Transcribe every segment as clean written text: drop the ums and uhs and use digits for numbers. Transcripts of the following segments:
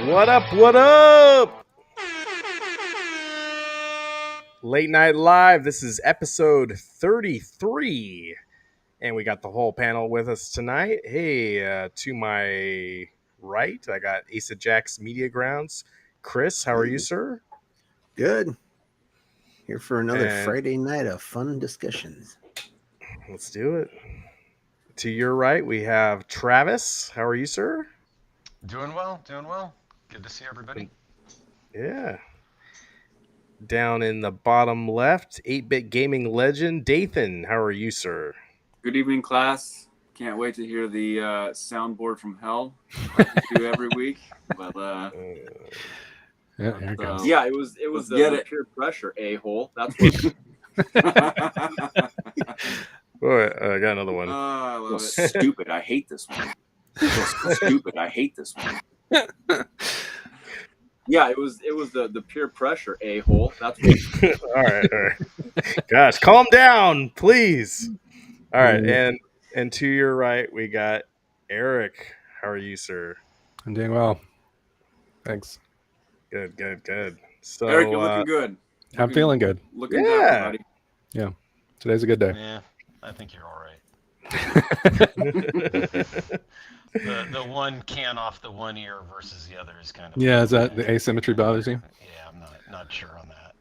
What up? What up? Late Night Live. This is episode 33. And we got the whole panel with us tonight. Hey, to my right, I got Ace of Jacks Media Grounds. Chris, how are you, sir? Good. Here for another Friday night of fun discussions. Let's do it. To your right, we have Travis. How are you, sir? Doing well. Good to see everybody. Yeah. Down in the bottom left, 8-bit gaming legend, Dathan. How are you, sir? Good evening, class. Can't wait to hear the soundboard from hell like we do every week. But yeah, here it goes. Yeah, it was the peer pressure a-hole. That's what. I got another one. I love it. Stupid. I hate this one. Stupid. I hate this one. Yeah, it was the peer pressure a-hole. That's what. All right. Gosh, calm down, please. All right, and to your right, we got Eric. How are you, sir? I'm doing well. Thanks. Good. So, Eric, you're looking good. I'm feeling good. Looking dapper, buddy. Yeah. Today's a good day. Yeah, I think you're all right. the one can off the one ear versus the other is kind of... Yeah, is that the asymmetry bothers you? Yeah, I'm not sure on that.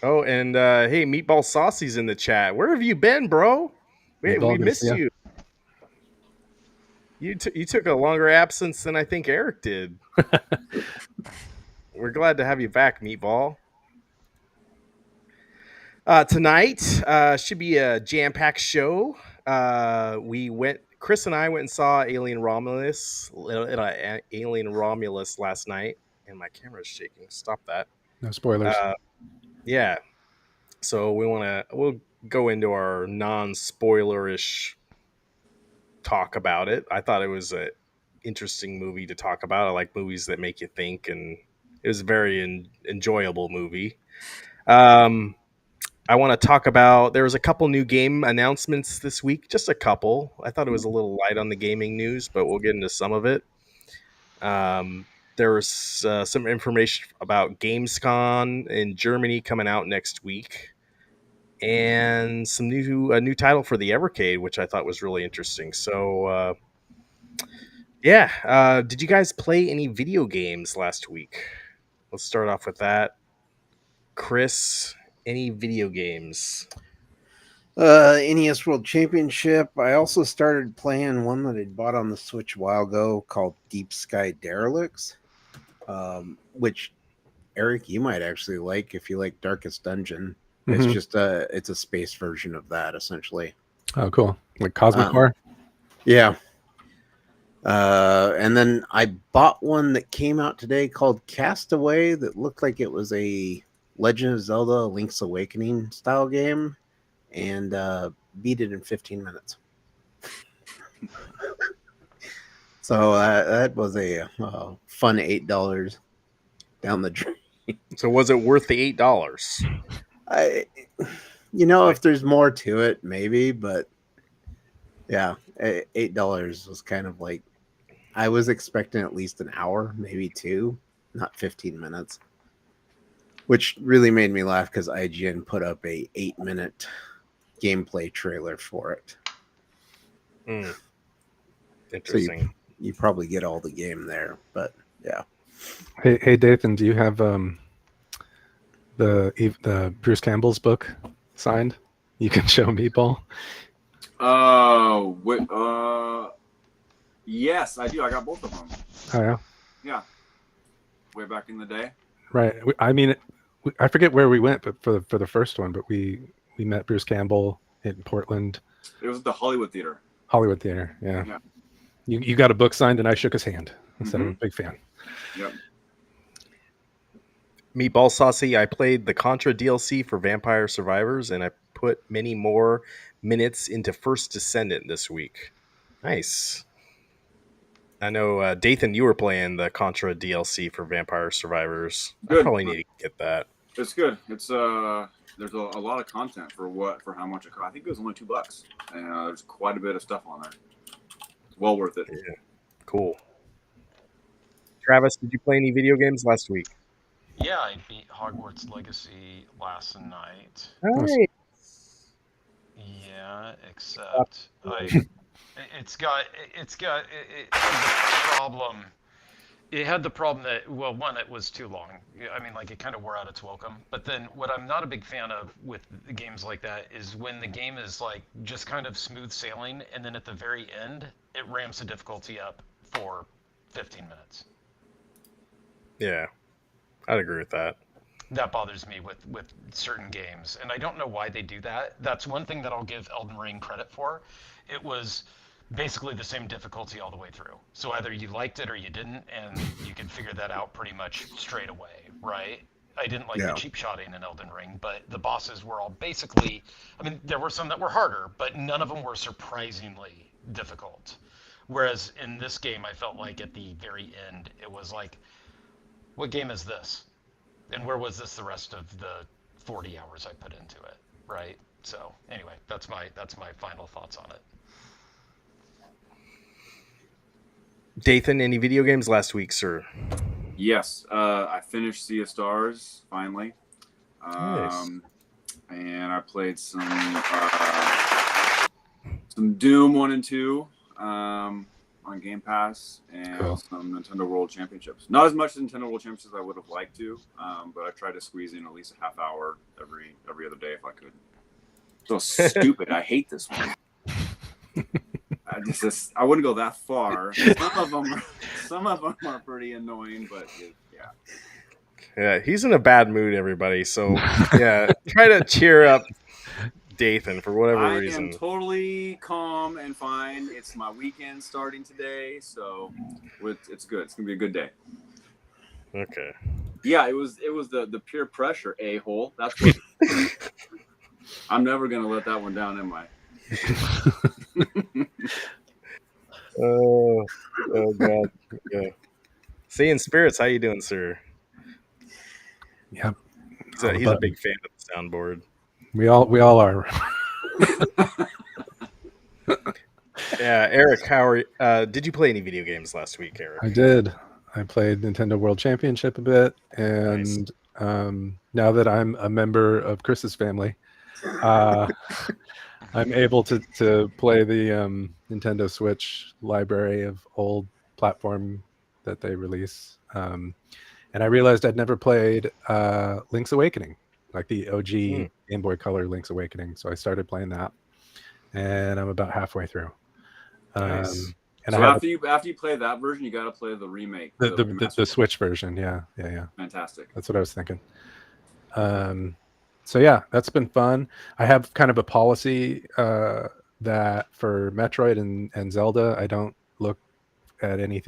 Oh, and hey, Meatball Saucy's in the chat. Where have you been, bro? We missed you. You took a longer absence than I think Eric did. We're glad to have you back, Meatball. Tonight should be a jam-packed show. Chris and I went and saw Alien Romulus last night, and my camera's shaking. Stop that. No spoilers. Yeah. So we'll go into our non-spoilerish talk about it. I thought it was an interesting movie to talk about. I like movies that make you think, and it was a very enjoyable movie. I want to talk about, there was a couple new game announcements this week, just a couple. I thought it was a little light on the gaming news, but we'll get into some of it. There was some information about Gamescom in Germany coming out next week, and a new title for the Evercade, which I thought was really interesting. So, did you guys play any video games last week? Let's start off with that. Chris, any video games? NES World Championship. I also started playing one that I'd bought on the Switch a while ago called Deep Sky Derelicts, which Eric, you might actually like if you like Darkest Dungeon. It's Mhm. just it's a space version of that essentially. Oh, cool. Like Cosmic Um, Core? Yeah. And then I bought one that came out today called Castaway that looked like it was a Legend of Zelda Link's Awakening style game and beat it in 15 minutes. So that was a fun $8 down the drain. So was it worth the $8? I, Like- if there's more to it, maybe, but yeah, $8 was kind of like I was expecting at least an hour, maybe two, not 15 minutes, which really made me laugh because IGN put up a 8-minute gameplay trailer for it. Mm. So Interesting. you probably get all the game there, but yeah. Hey, Dathan, do you have the Bruce Campbell's book signed? You can show me, Paul. Yes, I do. I got both of them. Oh yeah, Yeah, way back in the day. right. I mean, I forget where we went, but for the first one, but we met Bruce Campbell in Portland, It was at the Hollywood Theater. Hollywood Theater. Yeah. Yeah. You got a book signed, and I shook his hand. I said I'm a big fan. Yep. Meatball Saucy, I played the Contra DLC for Vampire Survivors, and I put many more minutes into First Descendant this week. Nice. I know, Dathan, you were playing the Contra DLC for Vampire Survivors. Good. I probably need to get that. It's good. It's there's a lot of content for how much it costs. I think it was only $2, and there's quite a bit of stuff on there. It's well worth it. Yeah. Cool. Travis, did you play any video games last week? Yeah, I beat Hogwarts Legacy last night. Nice. Yeah, except it's got the problem. It had the problem that, well, one, it was too long. I mean, like, it kind of wore out its welcome. But then what I'm not a big fan of with games like that is when the game is like just kind of smooth sailing, and then at the very end it ramps the difficulty up for 15 minutes. Yeah, I'd agree with that. That bothers me with certain games, and I don't know why they do that. That's one thing that I'll give Elden Ring credit for. It was basically the same difficulty all the way through. So either you liked it or you didn't, and you can figure that out pretty much straight away, right? I didn't like the cheap shotting in Elden Ring, but the bosses were all basically, I mean, there were some that were harder, but none of them were surprisingly difficult. Whereas in this game, I felt like at the very end, it was like, what game is this? And where was this the rest of the 40 hours I put into it, right? So anyway, that's my final thoughts on it. Dathan, any video games last week, sir? Yes, I finished Sea of Stars finally. Nice. And I played some Doom 1 and 2 on Game Pass, and some Nintendo World Championships. Not as much as Nintendo World Championships as I would have liked to, but I tried to squeeze in at least a half hour every other day if I could. So stupid. I hate this one. I wouldn't go that far. Some of them are pretty annoying, but yeah. Yeah, he's in a bad mood, everybody. So yeah, try to cheer up Dathan for whatever reason. I am totally calm and fine. It's my weekend starting today, so it's good. It's gonna be a good day. Okay. Yeah, it was the peer pressure, a-hole. That's what. I'm never gonna let that one down, am I? Oh God. Yeah. Seeing Spirits, how you doing, sir? Yep. He's a big fan of the soundboard. We all are. Yeah, Eric, did you play any video games last week, Eric? I did. I played Nintendo World Championship a bit, and now that I'm a member of Chris's family, I'm able to play the Nintendo Switch library of old platform that they release. And I realized I'd never played Link's Awakening. like the OG Game Boy Color Link's Awakening. So I started playing that, and I'm about halfway through. Nice. And So I have after you play that version, you got to play the remake, the, the the, the, remastered the one. Switch version. Yeah. Fantastic. That's what I was thinking. So yeah, that's been fun. I have kind of a policy that for Metroid and Zelda, I don't look at any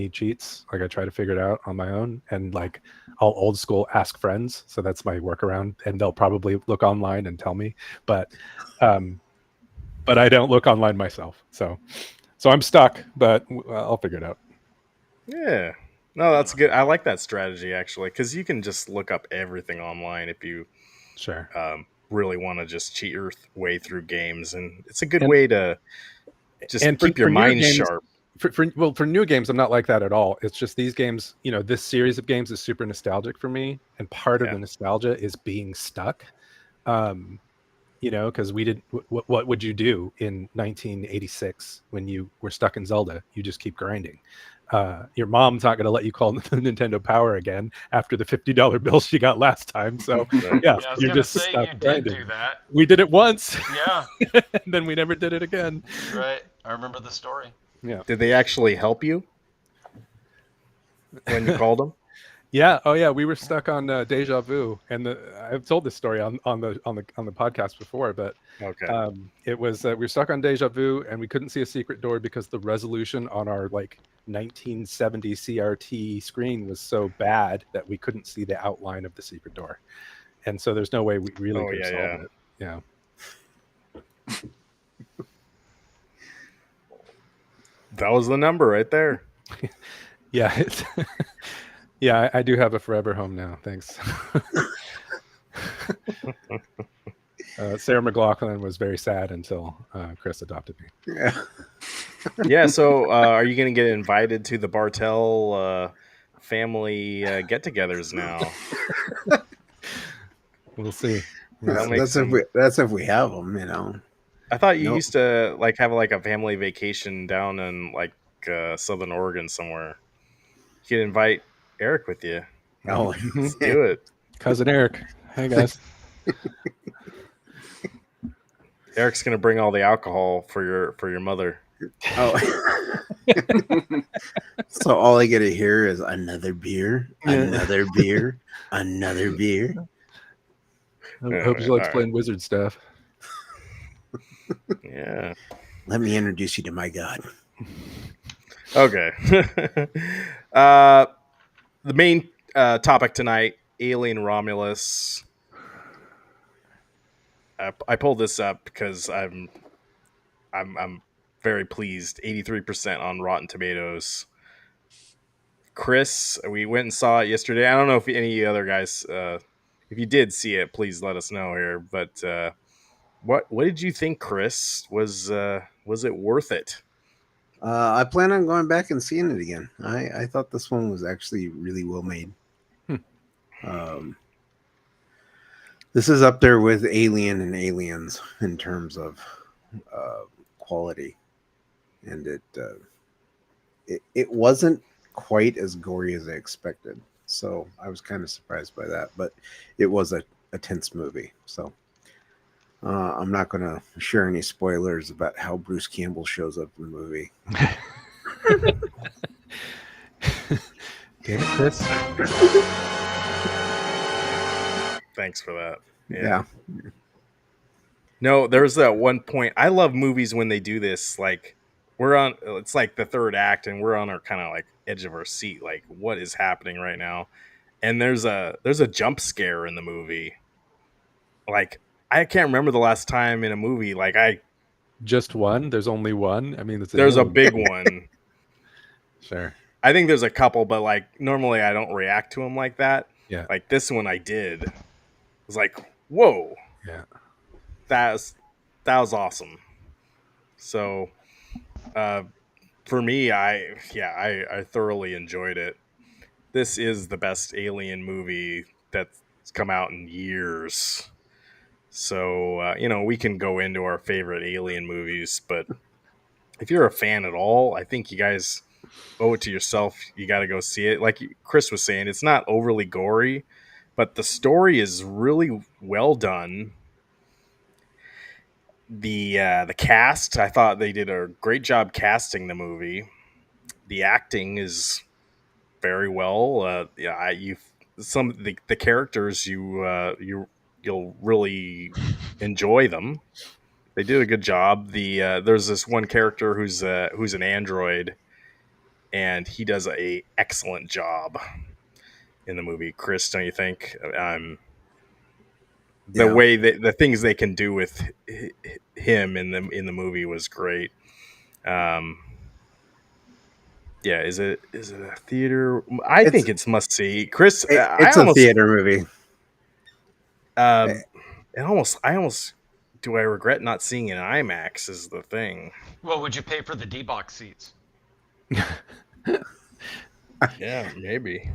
cheats. Like I try to figure it out on my own, and like I'll old school ask friends. So that's my workaround, and they'll probably look online and tell me. But I don't look online myself. So I'm stuck, but I'll figure it out. Yeah. No, that's good. I like that strategy actually, because you can just look up everything online if you Sure. really want to just cheat your way through games, and it's a good And way to just keep your for newer mind games, sharp. for new games, I'm not like that at all. It's just these games, this series of games is super nostalgic for me, and part of Yeah. the nostalgia is being stuck. Because we did. What would you do in 1986 when you were stuck in Zelda? You just keep grinding. Your mom's not going to let you call Nintendo Power again after the $50 bill she got last time. So Right. yeah, Yeah, I was you're gonna just say stuck you did grinding. do that. We did it once, Yeah, and then we never did it again. right. I remember the story. Yeah. Did they actually help you when you called them? Yeah. Oh, yeah. We were stuck on Deja Vu, and I've told this story on the podcast before, but Okay. it was we were stuck on Deja Vu, and we couldn't see a secret door because the resolution on our like 1970 CRT screen was so bad that we couldn't see the outline of the secret door, and so there's no way we really Oh could have yeah, solved yeah. it. Yeah. That was the number right there. Yeah. Yeah. I do have a forever home now. Thanks. Sarah McLachlan was very sad until Chris adopted me. Yeah. Yeah. So, are you going to get invited to the Bartell family get-togethers now? We'll see. That makes some. That's if we have them. I thought you Nope. used to like have like a family vacation down in like Southern Oregon somewhere. You could invite Eric with you. Oh, Let's do it. Cousin Eric. Hey guys. Eric's gonna bring all the alcohol for your mother. oh. So all I get to hear is another beer, another beer, another beer. I hope she likes All playing wizard stuff. Yeah. Let me introduce you to my god. Okay. The main topic tonight: Alien Romulus. I pulled this up because I'm very pleased. 83% on Rotten Tomatoes. Chris, we went and saw it yesterday. I don't know if any other guys, if you did see it, please let us know here. But what did you think, Chris? Was it worth it? I plan on going back and seeing it again. I thought this one was actually really well made. This is up there with Alien and Aliens in terms of quality, and it wasn't quite as gory as I expected. So I was kind of surprised by that, but it was a tense movie. So I'm not going to share any spoilers about how Bruce Campbell shows up in the movie. Damn it, Chris. Thanks for that. Yeah. No, there's that one point. I love movies when they do this. Like it's like the third act, and we're on our kind of like edge of our seat. Like, what is happening right now? And there's a jump scare in the movie. Like, I can't remember the last time in a movie like Just one? There's only one? I mean, it's there's a alien. big one. Sure. I think there's a couple, but like normally I don't react to them like that. Yeah. Like this one I did. It was like, whoa. Yeah. That was awesome. So for me, I thoroughly enjoyed it. This is the best Alien movie that's come out in years. So we can go into our favorite Alien movies, but if you're a fan at all, I think you guys owe it to yourself. You got to go see it. Like Chris was saying, it's not overly gory, but the story is really well done. The cast, I thought they did a great job casting the movie. The acting is very well. Yeah, you some of the characters you'll really enjoy them. They did a good job. There's this one character who's an android, and he does a excellent job in the movie. Chris, don't you think? The Yeah. way the things they can do with him in the movie was great. Um, yeah, is it a theater? I It's think it's must see. Chris, I it's a almost theater movie. um, I almost do I regret not seeing it in IMAX is the thing. Well, would you pay for the D box seats? Yeah, maybe.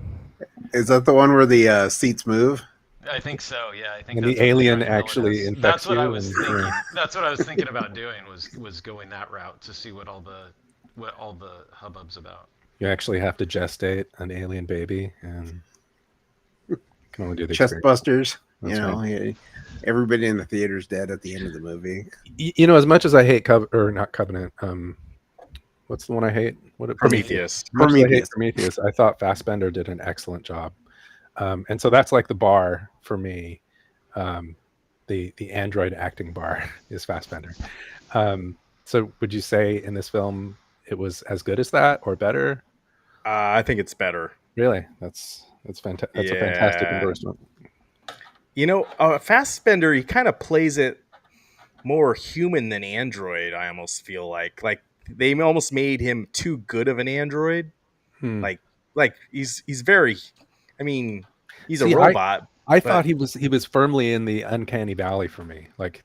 Is that the one where the seats move? I think so. Yeah, I think And that's the what the alien giant villain actually is. infects That's what I you, was and thinking. That's what I was thinking about doing was going that route to see what all the hubbub's about. you actually have to gestate an alien baby, and can only do the Chest experience. busters. That's Everybody in the theater's dead at the end of the movie. You know, as much as I hate not Covenant, what's the one I hate? Prometheus. As much as I hate Prometheus. Prometheus, I thought Fassbender did an excellent job, and so that's like the bar for me. The android acting bar is Fassbender. So would you say in this film it was as good as that or better? I think it's better. Really, that's fantastic. That's a fantastic Yeah. endorsement. Fassbender, he kind of plays it more human than android. I almost feel like they almost made him too good of an android. Hmm. Like he's very. I mean, he's a See, robot. I but- thought he was firmly in the uncanny valley for me. Like,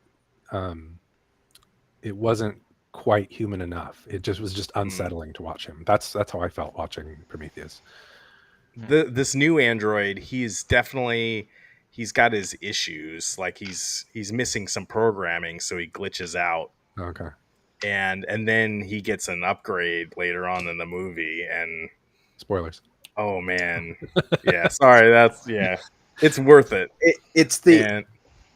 it wasn't quite human enough. It just was just unsettling to watch him. That's how I felt watching Prometheus. This new android, he's got his issues. Like he's missing some programming, so he glitches out. Okay. And then he gets an upgrade later on in the movie, and Spoilers. oh man, yeah. Sorry, it's worth it. It's And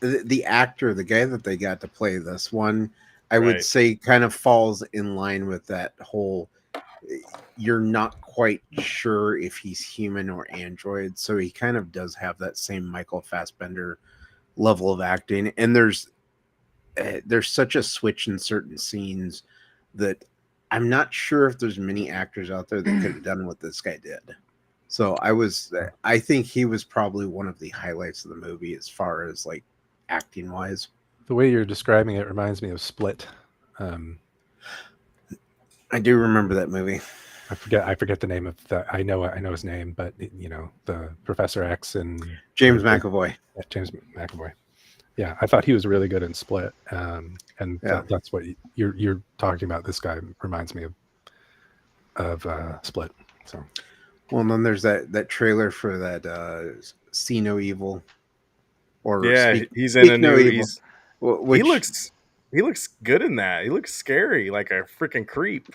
the actor, the guy that they got to play this one, I would Right. say kind of falls in line with that whole. You're not quite sure if he's human or android, so he kind of does have that same Michael Fassbender level of acting. And there's such a switch in certain scenes that I'm not sure if there's many actors out there that could have done what this guy did. So I think he was probably one of the highlights of the movie as far as like acting wise. The way you're describing it reminds me of Split. I do remember that movie. I forget the name of the. I know his name, but the Professor X and James McAvoy. James McAvoy. Yeah, I thought he was really good in Split, and Yeah. that's what you're talking about. This guy reminds me of Split. So, Well, and then there's that trailer for that See No Evil. Or yeah, Speak, he's in a Speak No new. Evil, which He looks good in that. He looks scary, like a freaking creep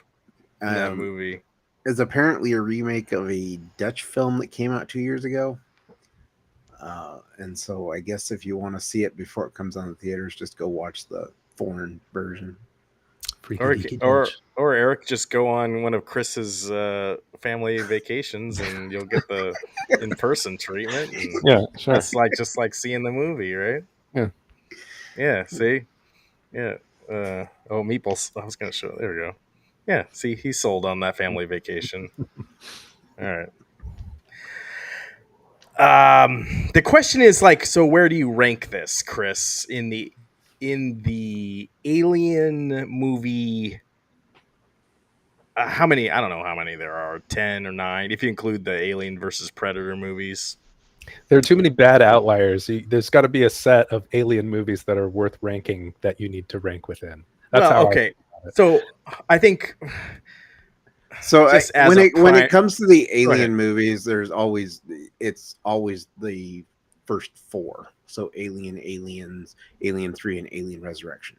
in that movie. is apparently a remake of a Dutch film that came out 2 years ago. And so I guess if you want to see it before it comes on the theaters, just go watch the foreign version. Or Eric, just go on one of Chris's family vacations, and you'll get the in-person treatment. And yeah, sure. that's just like seeing the movie, right? Yeah. Yeah. See. Yeah. Meeples. I was gonna show. There we go. Yeah. See, he's sold on that family vacation. All right. The question is so where do you rank this, Chris, in the Alien movie? How many? I don't know how many there are. 10 or 9, if you include the Alien versus Predator movies. There are too many bad outliers. There's got to be a set of Alien movies that are worth ranking that you need to rank within. That's how. Okay. So I think. So Just as when a it comes to the Go ahead. Alien movies, it's always the first 4. So Aliens, Alien 3, and Alien Resurrection.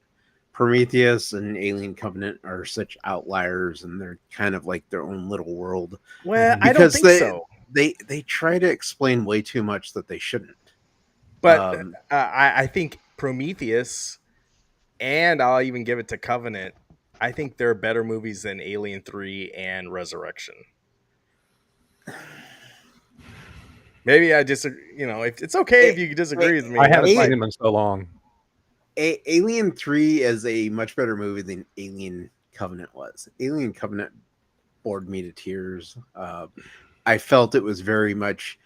Prometheus and Alien Covenant are such outliers, and they're kind of like their own little world. Well, I don't Because think so. they try to explain way too much that they shouldn't. But I think Prometheus, and I'll even give it to Covenant. I think they're better movies than Alien 3 and Resurrection. Maybe I disagree. If it's okay if you disagree with me. I haven't That's seen fine. him in so long. Alien 3 is a much better movie than Alien Covenant was. Alien Covenant bored me to tears. I felt it was very much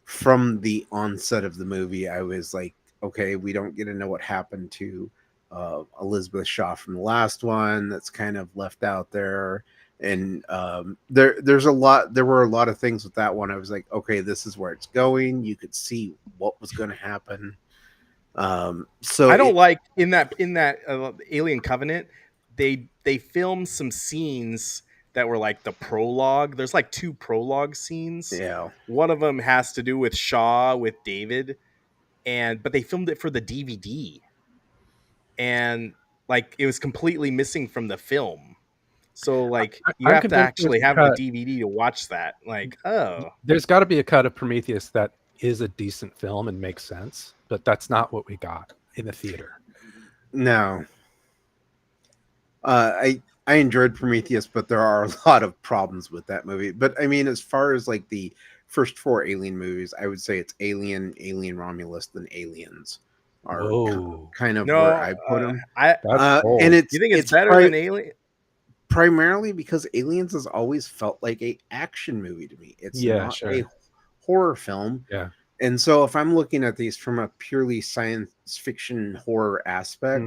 from the onset of the movie. I was like, okay, we don't get to know what happened to Elizabeth Shaw from the last one. That's kind of left out there. And there were a lot of things with that one. I was like, okay, this is where it's going. You could see what was going to happen. So I don't like in that Alien Covenant, they filmed some scenes that were like the prologue. There's like 2 prologue scenes. Yeah. One of them has to do with Shaw with David, but they filmed it for the DVD, and like it was completely missing from the film. So like you I'm have to convinced there's actually a have the cut. DVD to watch that. Like, oh, There's got to be a cut of Prometheus that is a decent film and makes sense, but that's not what we got in the theater. No. I enjoyed Prometheus, but there are a lot of problems with that movie. But I mean, as far as like the first 4 Alien movies, I would say it's Alien, Alien Romulus, then Aliens are Whoa. kind of no, where I put them. That's bold. And you think it's better than Alien? primarily because Aliens has always felt like a action movie to me. It's not a horror film. Yeah. And so if I'm looking at these from a purely science fiction horror aspect,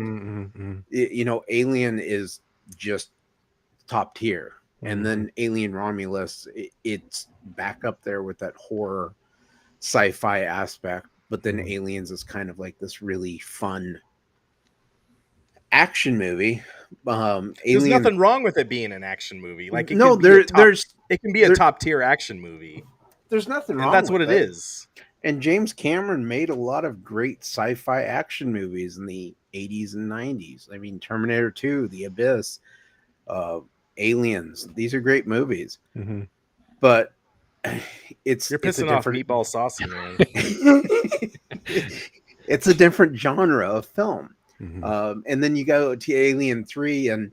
Alien is just top tier. And then Alien Romulus, it's back up there with that horror sci-fi aspect. But then Aliens is kind of like this really fun action movie. There's nothing wrong with it being an action movie. Like it can be a top tier action movie. There's nothing wrong. And that's with what it is. And James Cameron made a lot of great sci-fi action movies in the 80s and 90s. I mean, Terminator 2, The Abyss, Aliens. These are great movies. But you're pissing off Meatball Saucy, man. It's a different genre of film. And then you go to Alien 3, and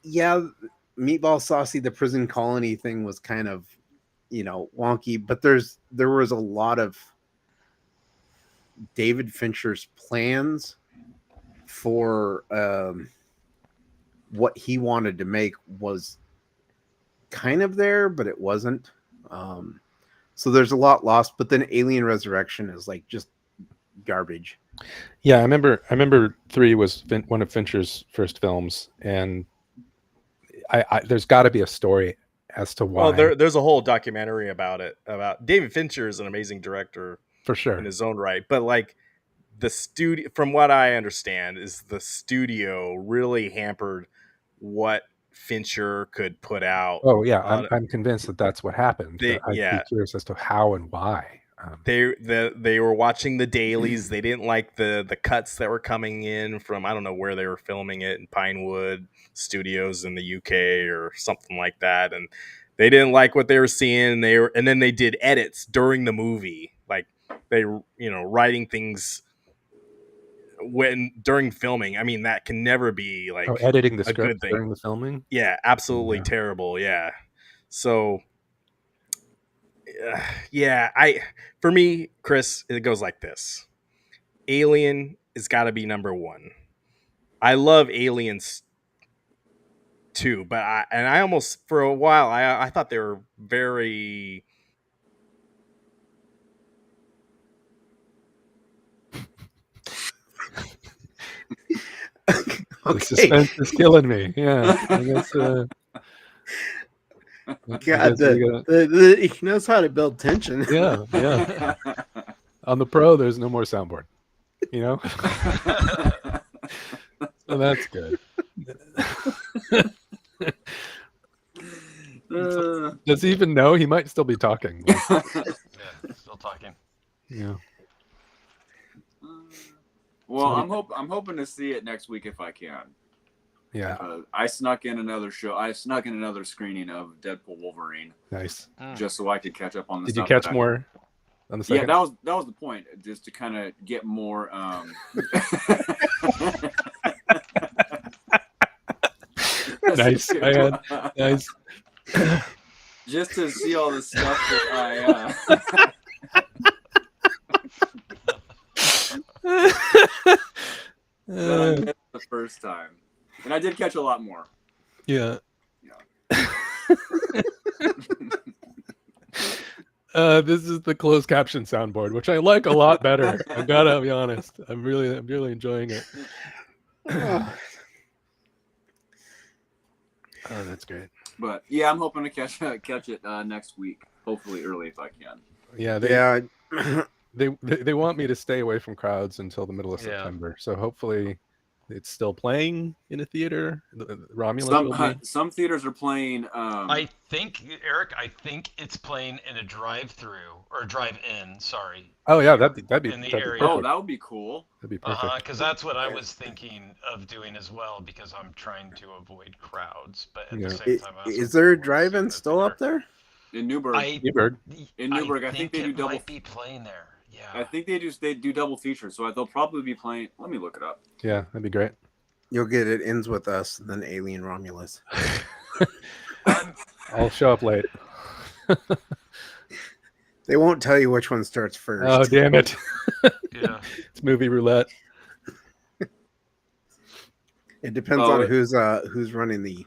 Meatball Saucy, the prison colony thing was kind of, wonky, but there was a lot of David Fincher's plans for what he wanted to make was kind of there, but it wasn't. So there's a lot lost, but then Alien Resurrection is like just garbage. Yeah, I remember 3 was one of Fincher's first films, and I there's got to be a story as to why. Well, there's a whole documentary about it. About David Fincher is an amazing director for sure in his own right, but like the studio, from what I understand, is the studio really hampered what Fincher could put out. Oh yeah, I'm convinced that that's what happened. I'd be curious as to how and why. They were watching the dailies. They didn't like the cuts that were coming in from, I don't know where they were filming it, in Pinewood Studios in the UK or something like that, and they didn't like what they were seeing. And then they did edits during the movie, like they writing things during filming. I mean, that can never be like editing the script during the filming. Yeah, absolutely terrible. Yeah, so. For me, Chris, it goes like this. Alien has got to be number 1. I love Aliens 2, but I almost, for a while, I thought they were very... Okay. The suspense is killing me. Yeah, I guess. God, he knows how to build tension. Yeah. On the Pro, there's no more soundboard. So that's good. Does he even know? He might still be talking. Yeah, still talking. Yeah. Well, I'm hoping to see it next week if I can. Yeah, I snuck in another screening of Deadpool Wolverine nice. just so I could catch up on the Did you stuff. catch more on the Yeah, second? that was the point, just to kind of get more. Nice, man. Nice. Just to see all the stuff that that I missed the first time, and I did catch a lot more. Yeah. Yeah. This is the closed caption soundboard, which I like a lot better. I gotta be honest. I'm really enjoying it. Oh, that's great. But yeah, I'm hoping to catch it next week. Hopefully early if I can. Yeah, they want me to stay away from crowds until the middle of September. So hopefully it's still playing in a theater. Romulus will be. Some theaters are playing. I think, Eric, it's playing in a drive-through or drive-in. Sorry. Oh yeah, that'd be in the that'd area. be Oh, perfect. that would be cool. That'd be perfect. Because that's what I was thinking of doing as well, because I'm trying to avoid crowds. But at the same time, I also Is there a want to see drive-in the still up theater. there? In Newburgh. Newburgh. In Newburgh, I think they do it double. might be playing there. Yeah. I think they do double features, so they'll probably be playing. Let me look it up. Yeah, that'd be great. You'll get It Ends With Us, then Alien Romulus. I'll show up late. They won't tell you which one starts first. Oh damn it! Yeah. It's movie roulette. It depends on who's running the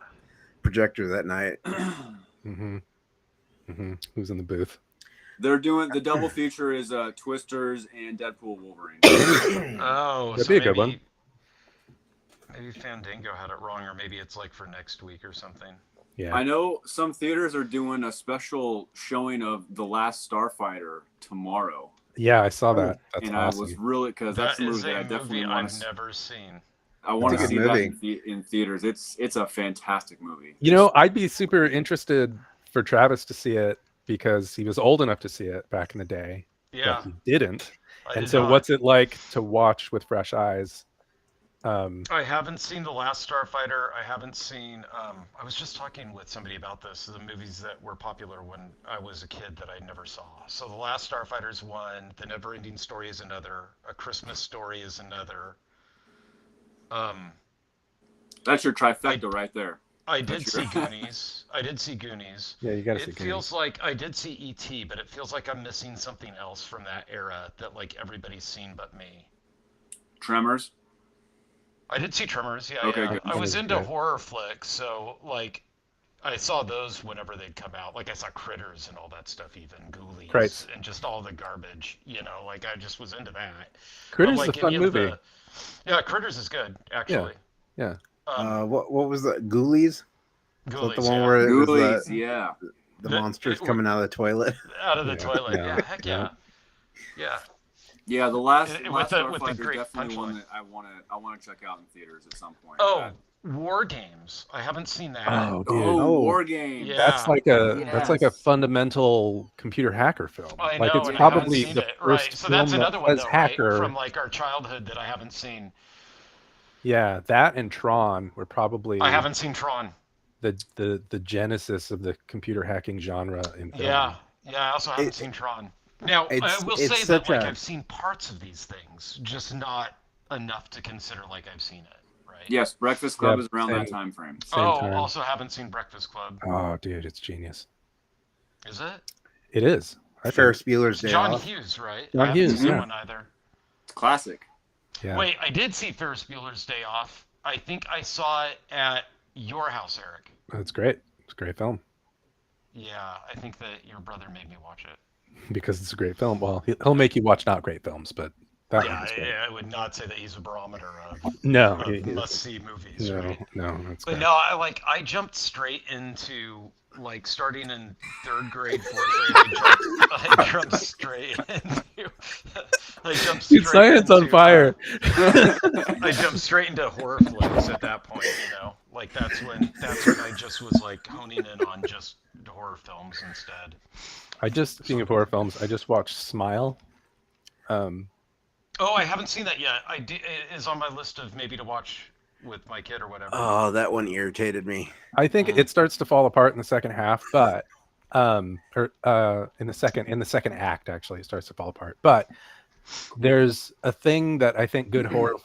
projector that night. Who's in the booth? They're doing the double feature is Twisters and Deadpool Wolverine. Oh, That'd so be a good one. Maybe Fandango had it wrong, or maybe it's like for next week or something. Yeah. I know some theaters are doing a special showing of The Last Starfighter tomorrow. Yeah, I saw that. That's and awesome. I was really, because that's a movie that I definitely want to. I've never seen. I want to That's a see good that movie. in theaters. It's a fantastic movie. You know, I'd be super interested for Travis to see it because he was old enough to see it back in the day. Yeah. But he didn't. I And did so not. what's it like to watch with fresh eyes? I haven't seen The Last Starfighter. I haven't seen. I was just talking with somebody about this. The movies that were popular when I was a kid that I never saw. So The Last Starfighter is one. The Never-Ending Story is another. A Christmas Story is another. That's your trifecta right there. I did see Goonies. Yeah, you gotta see It feels like I did see E.T., but it feels like I'm missing something else from that era that like everybody's seen but me. Tremors. I did see Tremors, yeah. Okay, yeah. good. I was Tremors, into great. horror flicks, so like I saw those whenever they'd come out. Like I saw Critters and all that stuff, even Ghoulies Right. and just all the garbage. You know, like I just was into that. Critters But, is a fun any of movie. Yeah, Critters is good actually. Yeah. What was that? Ghoulies? Is that Ghoulies, the one yeah. where it was Ghoulies, the, yeah. the monsters it- coming out of the toilet? Out of the Yeah, toilet. yeah, Yeah, heck yeah. Yeah. Yeah, the last With Starfighter the is great definitely one punchline. that I want to check out in theaters at some point. Oh, War Games. I haven't seen that. Oh, dude. Oh. War Games. Yeah. That's like a Yes. fundamental computer hacker film. I like know, it's and I haven't probably seen the it. first Right. So film that's that another one says though, hacker. right? From like our childhood that I haven't seen. Yeah, that and Tron were probably I haven't seen Tron. the genesis of the computer hacking genre in film. Yeah. Yeah, I also haven't seen Tron. Now, I will it's say that such like a- I've seen parts of these things, just not enough to consider like I've seen it, right? Yes, Breakfast Club Yeah, is around that same. time frame. Same Oh, time. also haven't seen Breakfast Club. Oh, dude, it's genius. Is it? It is. I think. Ferris Bueller's Day John Off. Hughes, right? John I haven't Hughes, seen yeah. that one either. It's classic. Yeah. Wait, I did see Ferris Bueller's Day Off. I think I saw it at your house, Eric. It's great. It's a great film Yeah, I think that your brother made me watch it. because it's a great film. Well, he'll make you watch not great films, but that one Yeah, is great. I would not say that he's a barometer of, No, must-see movies, no, right? no, that's But great. no, I jumped straight into like starting in 3rd grade, 4th grade. I jumped straight into. I jumped straight Dude, science on into, fire. I jumped straight into horror flicks at that point. You know, like that's when I just was like honing in on just horror films instead. Speaking of horror films, I just watched Smile. Oh, I haven't seen that yet. It is on my list of maybe to watch with my kid or whatever. Oh, that one irritated me. I think it starts to fall apart in the second half, but in the second act, actually, it starts to fall apart. But there's a thing that I think good horror,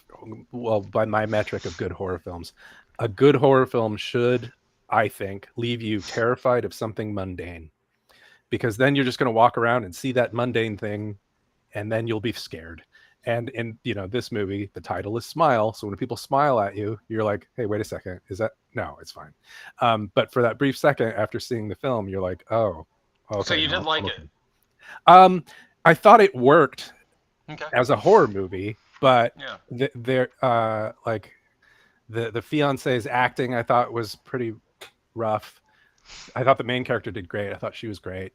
well, by my metric of good horror films, a good horror film should, I think, leave you terrified of something mundane, because then you're just going to walk around and see that mundane thing, and then you'll be scared. And in this movie, the title is Smile, so when people smile at you, you're like, hey, wait a second, is that no, it's fine. But for that brief second after seeing the film, you're like, oh, okay. So you did like it? I thought it worked Okay. as a horror movie, but Yeah. like the fiance's acting, I thought was pretty rough. I thought the main character did great. I thought she was great.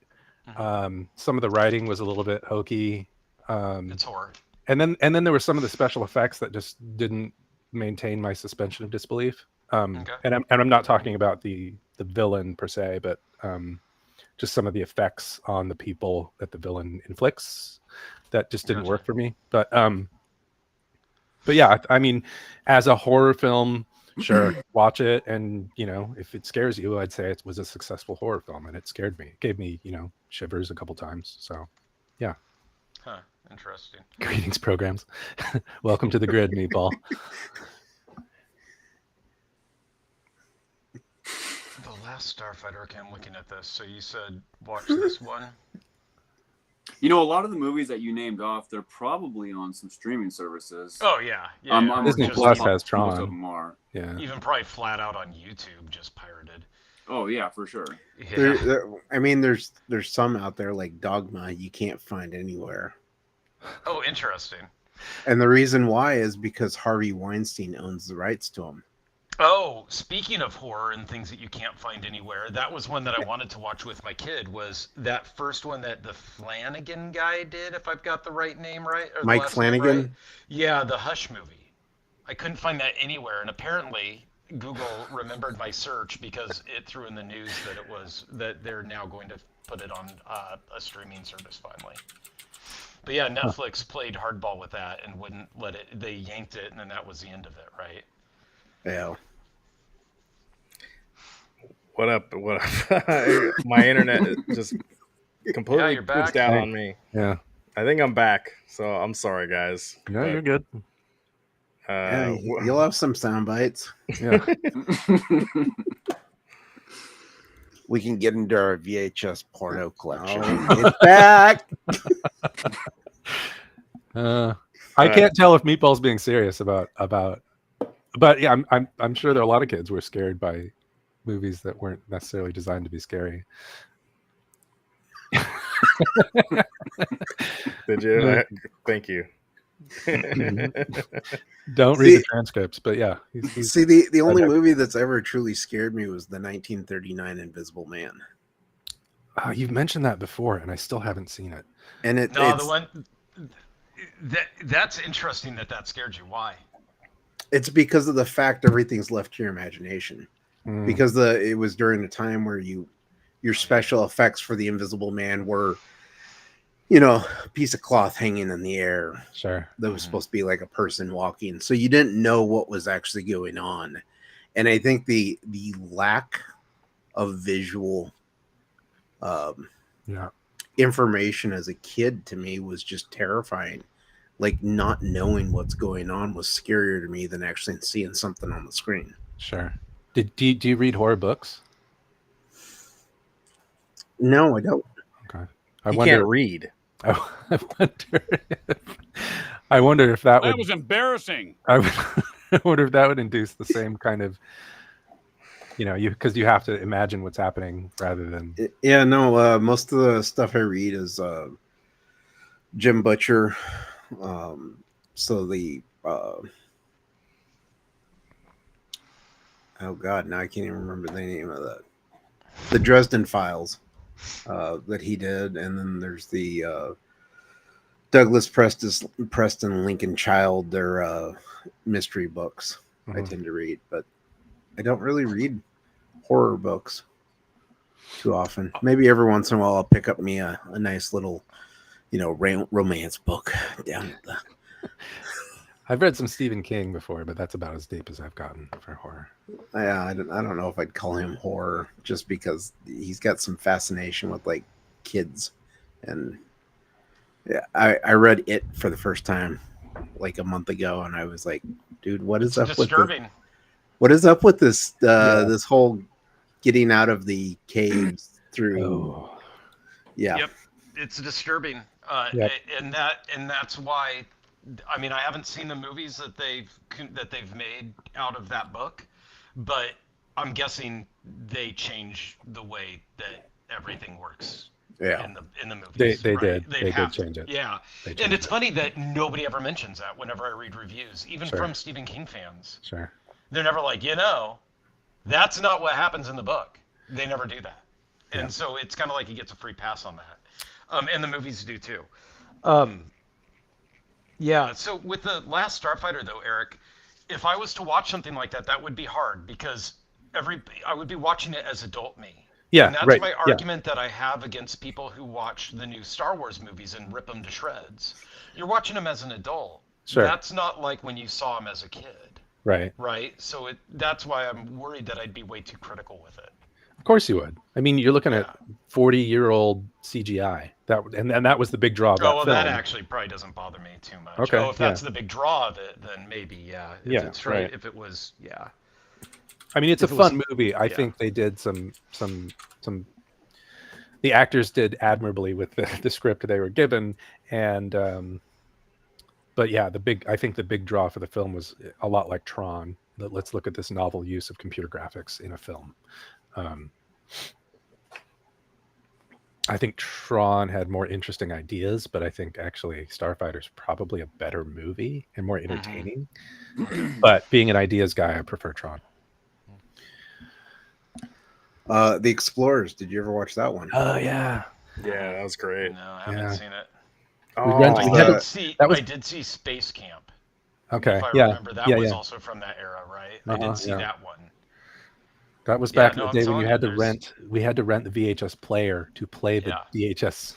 Some of the writing was a little bit hokey. It's horror. And then there were some of the special effects that just didn't maintain my suspension of disbelief. And I'm not talking about the villain per se, but just some of the effects on the people that the villain inflicts that just didn't work for me. But yeah, I mean, as a horror film, sure, watch it, and if it scares you, I'd say it was a successful horror film, and it scared me. It gave me shivers a couple times. So yeah. Huh. Interesting. Greetings, programs. Welcome to the grid, Meatball. The Last Starfighter. Okay, I'm looking at this. So you said watch this one. A lot of the movies that you named off, they're probably on some streaming services. Oh yeah. Disney Plus has Tron. Most of them are. Yeah. Even probably flat out on YouTube, just pirated. Oh yeah, for sure. Yeah. I mean, there's some out there like Dogma you can't find anywhere. Oh, interesting. And the reason why is because Harvey Weinstein owns the rights to them. Oh, speaking of horror and things that you can't find anywhere, that was one that I wanted to watch with my kid, was that first one that the Flanagan guy did, if I've got the right name right. Or Mike Flanagan? right. Yeah, the Hush movie. I couldn't find that anywhere, and apparently Google remembered my search because it threw in the news that they're now going to put it on a streaming service finally. But yeah, Netflix played hardball with that and wouldn't let it. They yanked it, and then that was the end of it, right? Yeah. What up? My internet just completely glitched out on me. Yeah. I think I'm back, so I'm sorry, guys. No, you're good. You'll have some sound bites. Yeah. We can get into our VHS porno collection. It's back. I can't tell if Meatball's being serious about. But yeah, I'm sure there are a lot of kids who were scared by movies that weren't necessarily designed to be scary. Did you? Thank you. Don't read the transcripts, but yeah. See, the only movie that's ever truly scared me was the 1939 Invisible Man. You've mentioned that before, and I still haven't seen it. And the one that's interesting that scared you. Why? It's because of the fact everything's left to your imagination. Because it was during a time where your special effects for the Invisible Man were, a piece of cloth hanging in the air. Sure. That was supposed to be like a person walking. So you didn't know what was actually going on. And I think the lack of visual information as a kid to me was just terrifying. Like not knowing what's going on was scarier to me than actually seeing something on the screen. Sure. Do you read horror books? No, I don't. Okay. I can't read. I wonder if that was embarrassing. I wonder if that would induce the same kind of, because you have to imagine what's happening rather than. Yeah, no. Most of the stuff I read is Jim Butcher. So the oh god, now I can't even remember the name of that. The Dresden Files that he did, and then there's the Douglas Preston Lincoln Child. Their mystery books I tend to read, but I don't really read horror books too often. Maybe every once in a while I'll pick up me a nice little romance book down at the I've read some Stephen King before, but that's about as deep as I've gotten for horror. Yeah, I don't know if I'd call him horror, just because he's got some fascination with like kids, and yeah, I read it for the first time like a month ago, and I was like, dude, It's disturbing. what is up with this Yeah. this whole getting out of the caves through? Oh, Yeah, Yep, it's disturbing, Yep. and that's why. I mean, I haven't seen the movies that they've made out of that book, but I'm guessing they change the way that everything works yeah, in the movies, they right? did. They'd They did have to, change it. yeah. They And changed it's it. funny that nobody ever mentions that whenever I read reviews, even Sure. from Stephen King fans. Sure. They're never like, that's not what happens in the book. They never do that. Yeah. And so it's kind of like he gets a free pass on that. And the movies do too. Um, yeah. So with the Last Starfighter, though, Eric, if I was to watch something like that, that would be hard because I would be watching it as adult me. Yeah. And that's Right. my Yeah. argument that I have against people who watch the new Star Wars movies and rip them to shreds. You're watching them as an adult. Sure. That's not like when you saw them as a kid, Right. right? So that's why I'm worried that I'd be way too critical with it. Of course you would. I mean, you're looking Yeah. at 40-year-old CGI. And that was the big draw of that Oh, well, film. that actually probably doesn't bother me too much. Okay, Oh, if that's the big draw of it, then maybe, yeah. If Yeah, it's right. right. If it was, yeah. I mean, it's a If it was- fun movie. I yeah. think they did some. The actors did admirably with the script they were given, and but yeah, I think the big draw for the film was a lot like Tron. Let's look at this novel use of computer graphics in a film. I think Tron had more interesting ideas, but I think actually Starfighter's probably a better movie and more entertaining. But being an ideas guy, I prefer Tron. The Explorers. Did you ever watch that one? Oh yeah, Yeah, that was great. No, I haven't Yeah. seen it. rented- we had I a- did see. that was- I did see Space Camp. okay, If I yeah, remember, that yeah, was yeah. also from that era, right? I Uh-huh, did see yeah. that one. That was Yeah, back no, in I'm the day when telling you you, had to there's- rent. We had to rent the VHS player to play the Yeah. VHS.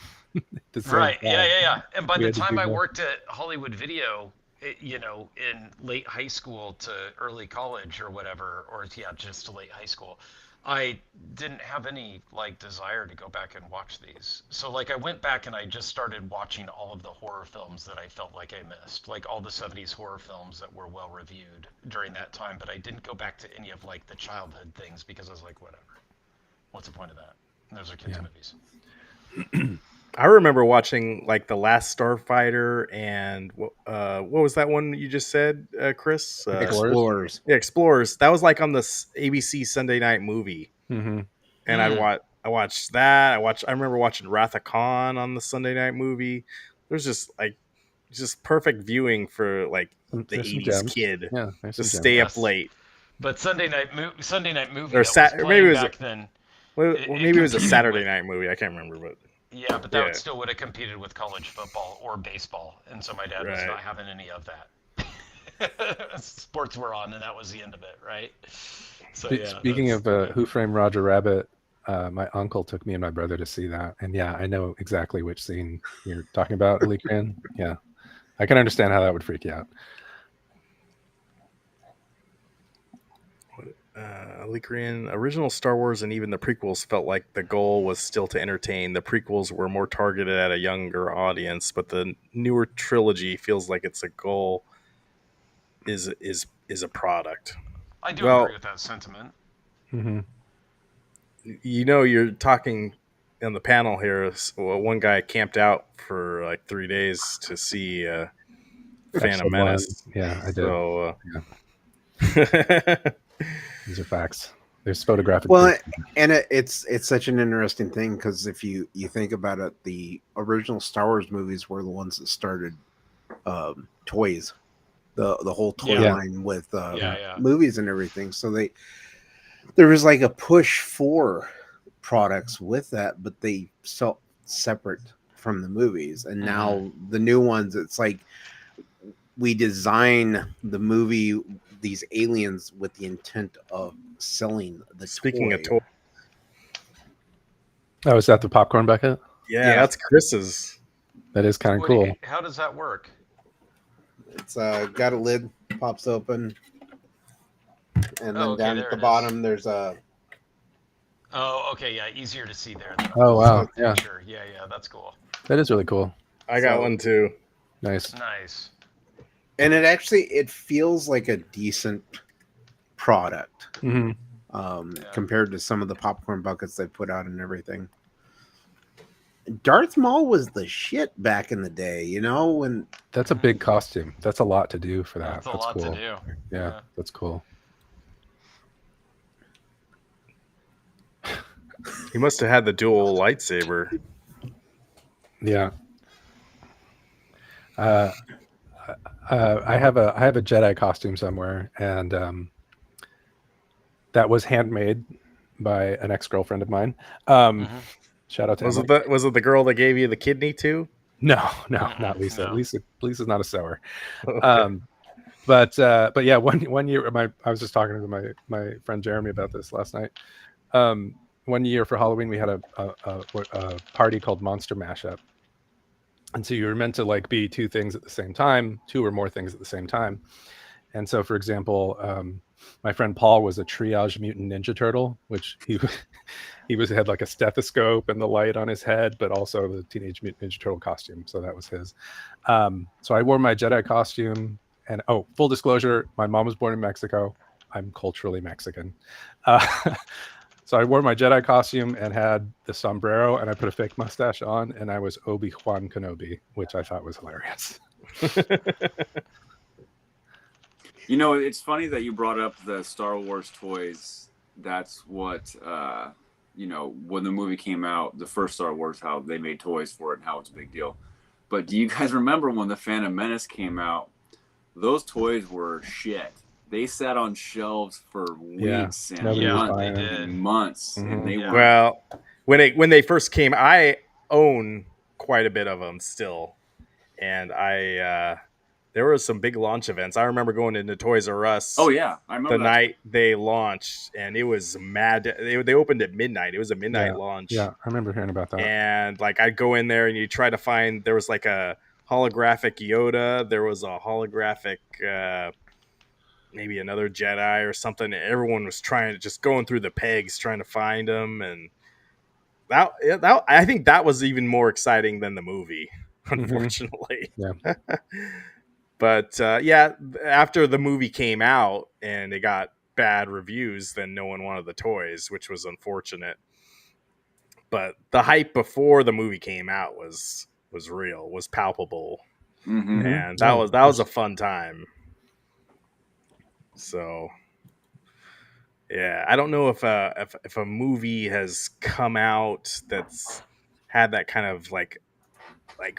the same Right. time. Yeah. And by We the had to time do I that. worked at Hollywood Video, in late high school to early college or whatever, or yeah, just to late high school, I didn't have any like desire to go back and watch these. So like I went back and I just started watching all of the horror films that I felt like I missed, like all the 70s horror films that were well reviewed during that time, but I didn't go back to any of like the childhood things because I was like, whatever. What's the point of that? And those are kids' movies. I remember watching like the Last Starfighter and what was that one you just said, Chris? Explorers. Yeah, Explorers. That was like on the ABC Sunday night movie, Mm-hmm. and I watched that. I remember watching Wrath of Khan on the Sunday night movie. There's just perfect viewing for like the There's some 80s gems. kid. Yeah, there's Just some stay gems. up late. But Sunday night movie Or that Sat- was or playing maybe it was back then. Well, It maybe it was a competed Saturday with- night movie. I can't remember, but Yeah, but that Yeah. still would have competed with college football or baseball, and so my dad was Right. not having any of that. Sports were on, and that was the end of it, right? So yeah. Speaking that's- of Who Framed Roger Rabbit, my uncle took me and my brother to see that, and yeah, I know exactly which scene you're talking about, Alikrian. Yeah, I can understand how that would freak you out. Alikrian, original Star Wars and even the prequels felt like the goal was still to entertain. The prequels were more targeted at a younger audience, but the newer trilogy feels like it's a goal is a product. I do well- agree with that sentiment. Mm-hmm. You know, you're talking on the panel here. One guy camped out for like 3 days to see Phantom Menace. Yeah, I did. So, These are facts. There's photographic. Well, proof. and it's such an interesting thing because if you think about it, the original Star Wars movies were the ones that started toys, the whole toy Yeah. line with Yeah. movies and everything. So there was like a push for products with that, but they felt separate from the movies. And now the new ones, it's like we design the movie, these aliens, with the intent of selling the Speaking of toy. toy, Oh, is that the popcorn bucket? yeah, Yeah. that's Chris's. That is kind of Wait, cool. How does that work? It's got a lid, pops open, and Oh, then okay, down at there the it is. bottom there's a. Oh, okay, yeah, easier to see there than Oh on wow, the yeah, picture. Yeah, yeah, that's cool. that is really cool. I got So- one too. Nice. Nice. And it feels like a decent product Hmm. Yeah. compared to some of the popcorn buckets they put out and everything. Darth Maul was the shit back in the day, you know, when That's a big costume. That's a lot to do for that. That's a That's lot cool. to do. Yeah, that's cool. He must have had the dual lightsaber. Yeah. I have a Jedi costume somewhere, and that was handmade by an ex-girlfriend of mine. Mhm. Shout out to Was Emily. was it the girl that gave you the kidney too? No, Mm-mm, not Lisa. no. Lisa's not a sewer. Okay. But yeah, one year, I was just talking to my friend Jeremy about this last night. One year for Halloween, we had a party called Monster Mashup, and so you were meant to like be two things at the same time, two or more things at the same time. And so, for example, my friend Paul was a triage mutant ninja turtle, which he had like a stethoscope and the light on his head, but also the Teenage Mutant Ninja Turtle costume. So that was his. So I wore my Jedi costume, and oh, full disclosure, my mom was born in Mexico. I'm culturally Mexican. Uh, so I wore my Jedi costume and had the sombrero, and I put a fake mustache on, and I was Obi-Wan Kenobi, which I thought was hilarious. You know, it's funny that you brought up the Star Wars toys. That's what, you know, when the movie came out, the first Star Wars, how they made toys for it and how it's a big deal. But do you guys remember when the Phantom Menace came out? Those toys were shit. They sat on shelves for Yeah, weeks and nobody was Yeah, months they buying them. did. and months, Mhm. and they Yeah. weren't. Well, when they first came, I own quite a bit of them still, and I there were some big launch events. I remember going into Toys R Us Oh yeah, I the remember that. night they launched, and it was mad. They opened at midnight. It was a midnight Yeah, launch, yeah, I remember hearing about that. and like I'd go in there and you try to find. There was like a holographic Yoda. There was a holographic. Maybe another Jedi or something. Everyone was trying to just going through the pegs trying to find them, and that I think that was even more exciting than the movie, unfortunately. Yeah. But yeah, after the movie came out and it got bad reviews, then no one wanted the toys, which was unfortunate. But the hype before the movie came out was real, was palpable, Mm-hmm. and Oh, that was a fun time. So yeah, I don't know if a movie has come out that's had that kind of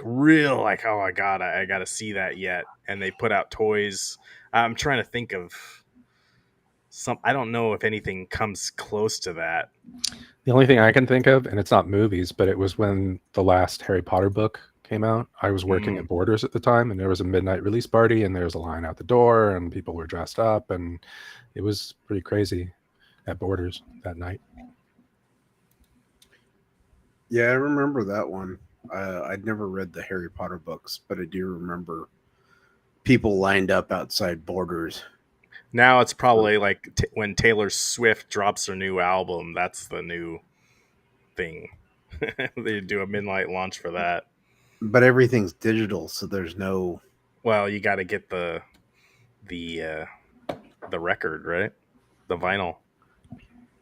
real oh my god, I got to see that yet, and they put out toys. I'm trying to think of some. I don't know if anything comes close to that. The only thing I can think of, and it's not movies, but it was when the last Harry Potter book came out. I was working at Borders at the time, and there was a midnight release party, and there was a line out the door, and people were dressed up, and it was pretty crazy at Borders that night. Yeah, I remember that one. I'd never read the Harry Potter books, but I do remember people lined up outside Borders. Now it's probably like when Taylor Swift drops her new album, that's the new thing. They do a midnight launch for that. But everything's digital, so there's no. Well, you got to get the record, right? The vinyl.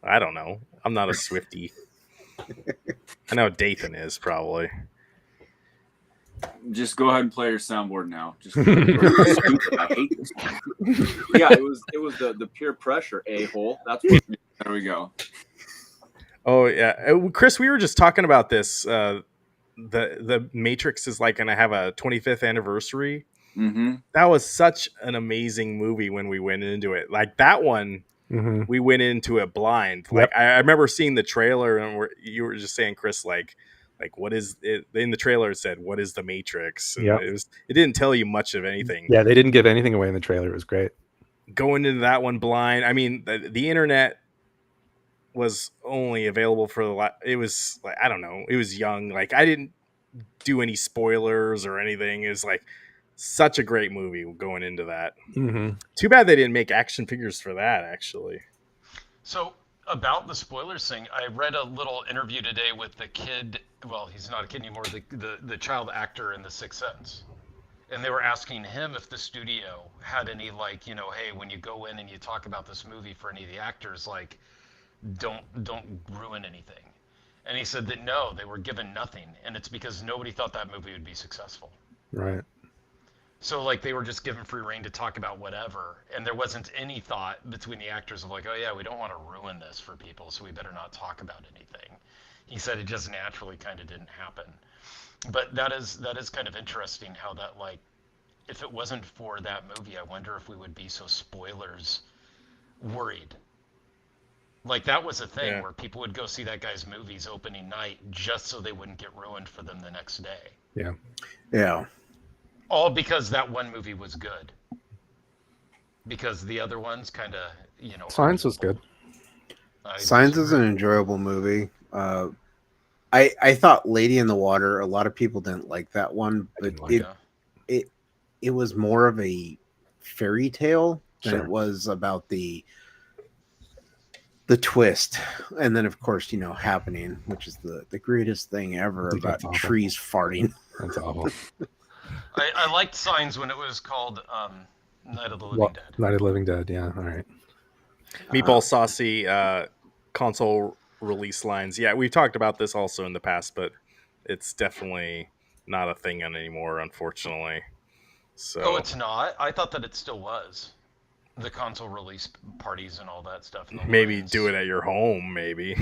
I don't know. I'm not a Swiftie. I know Dathan is probably. Just go ahead and play your soundboard now. Just stupid. I hate this. Yeah, it was the peer pressure, a-hole. That's what. There we go. Oh yeah, Chris, we were just talking about this. The Matrix is like going to have a 25th anniversary. Mm-hmm. That was such an amazing movie when we went into it. Like that one, Mm-hmm. we went into it blind. Yep. Like I remember seeing the trailer, and you were just saying, Chris, like what is it? In the trailer it said, "What is the Matrix?" And Yep. it didn't tell you much of anything. Yeah, they didn't give anything away in the trailer. It was great. Going into that one blind. I mean, the internet was only available for it was I don't know. It was young. Like I didn't do any spoilers or anything. It was like Such a great movie going into that. Hmm. Too bad they didn't make action figures for that, actually. So about the spoilers thing, I read a little interview today with the kid. Well, he's not a kid anymore. The child actor in The Sixth Sense, and they were asking him if the studio had any like, hey, when you go in and you talk about this movie for any of the actors, like, don't ruin anything. And he said that no, they were given nothing, and it's because nobody thought that movie would be successful. Right. So like they were just given free reign to talk about whatever, and there wasn't any thought between the actors of like, oh yeah, we don't want to ruin this for people, so we better not talk about anything. He said it just naturally kind of didn't happen. But that is kind of interesting how that, like, if it wasn't for that movie, I wonder if we would be so spoilers worried. Like that was a thing Yeah. where people would go see that guy's movies opening night just so they wouldn't get ruined for them the next day. Yeah. Yeah. All because that one movie was good. Because the other ones kind of, Signs was good. Signs is an enjoyable movie. I thought Lady in the Water. A lot of people didn't like that one, but didn't like it was more of a fairy tale than Sure. it was about the twist, and then of course happening, which is the greatest thing ever think about that's awful. trees farting. That's awful. I liked Signs when it was called Night of the Living Dead. Night of the Living Dead. Yeah. All right. Meatball Saucy console release lines. Yeah, we've talked about this also in the past, but it's definitely not a thing anymore, unfortunately. So Oh, it's not? I thought that it still was. The console release parties and all that stuff. And the maybe lines. do it at your home, maybe.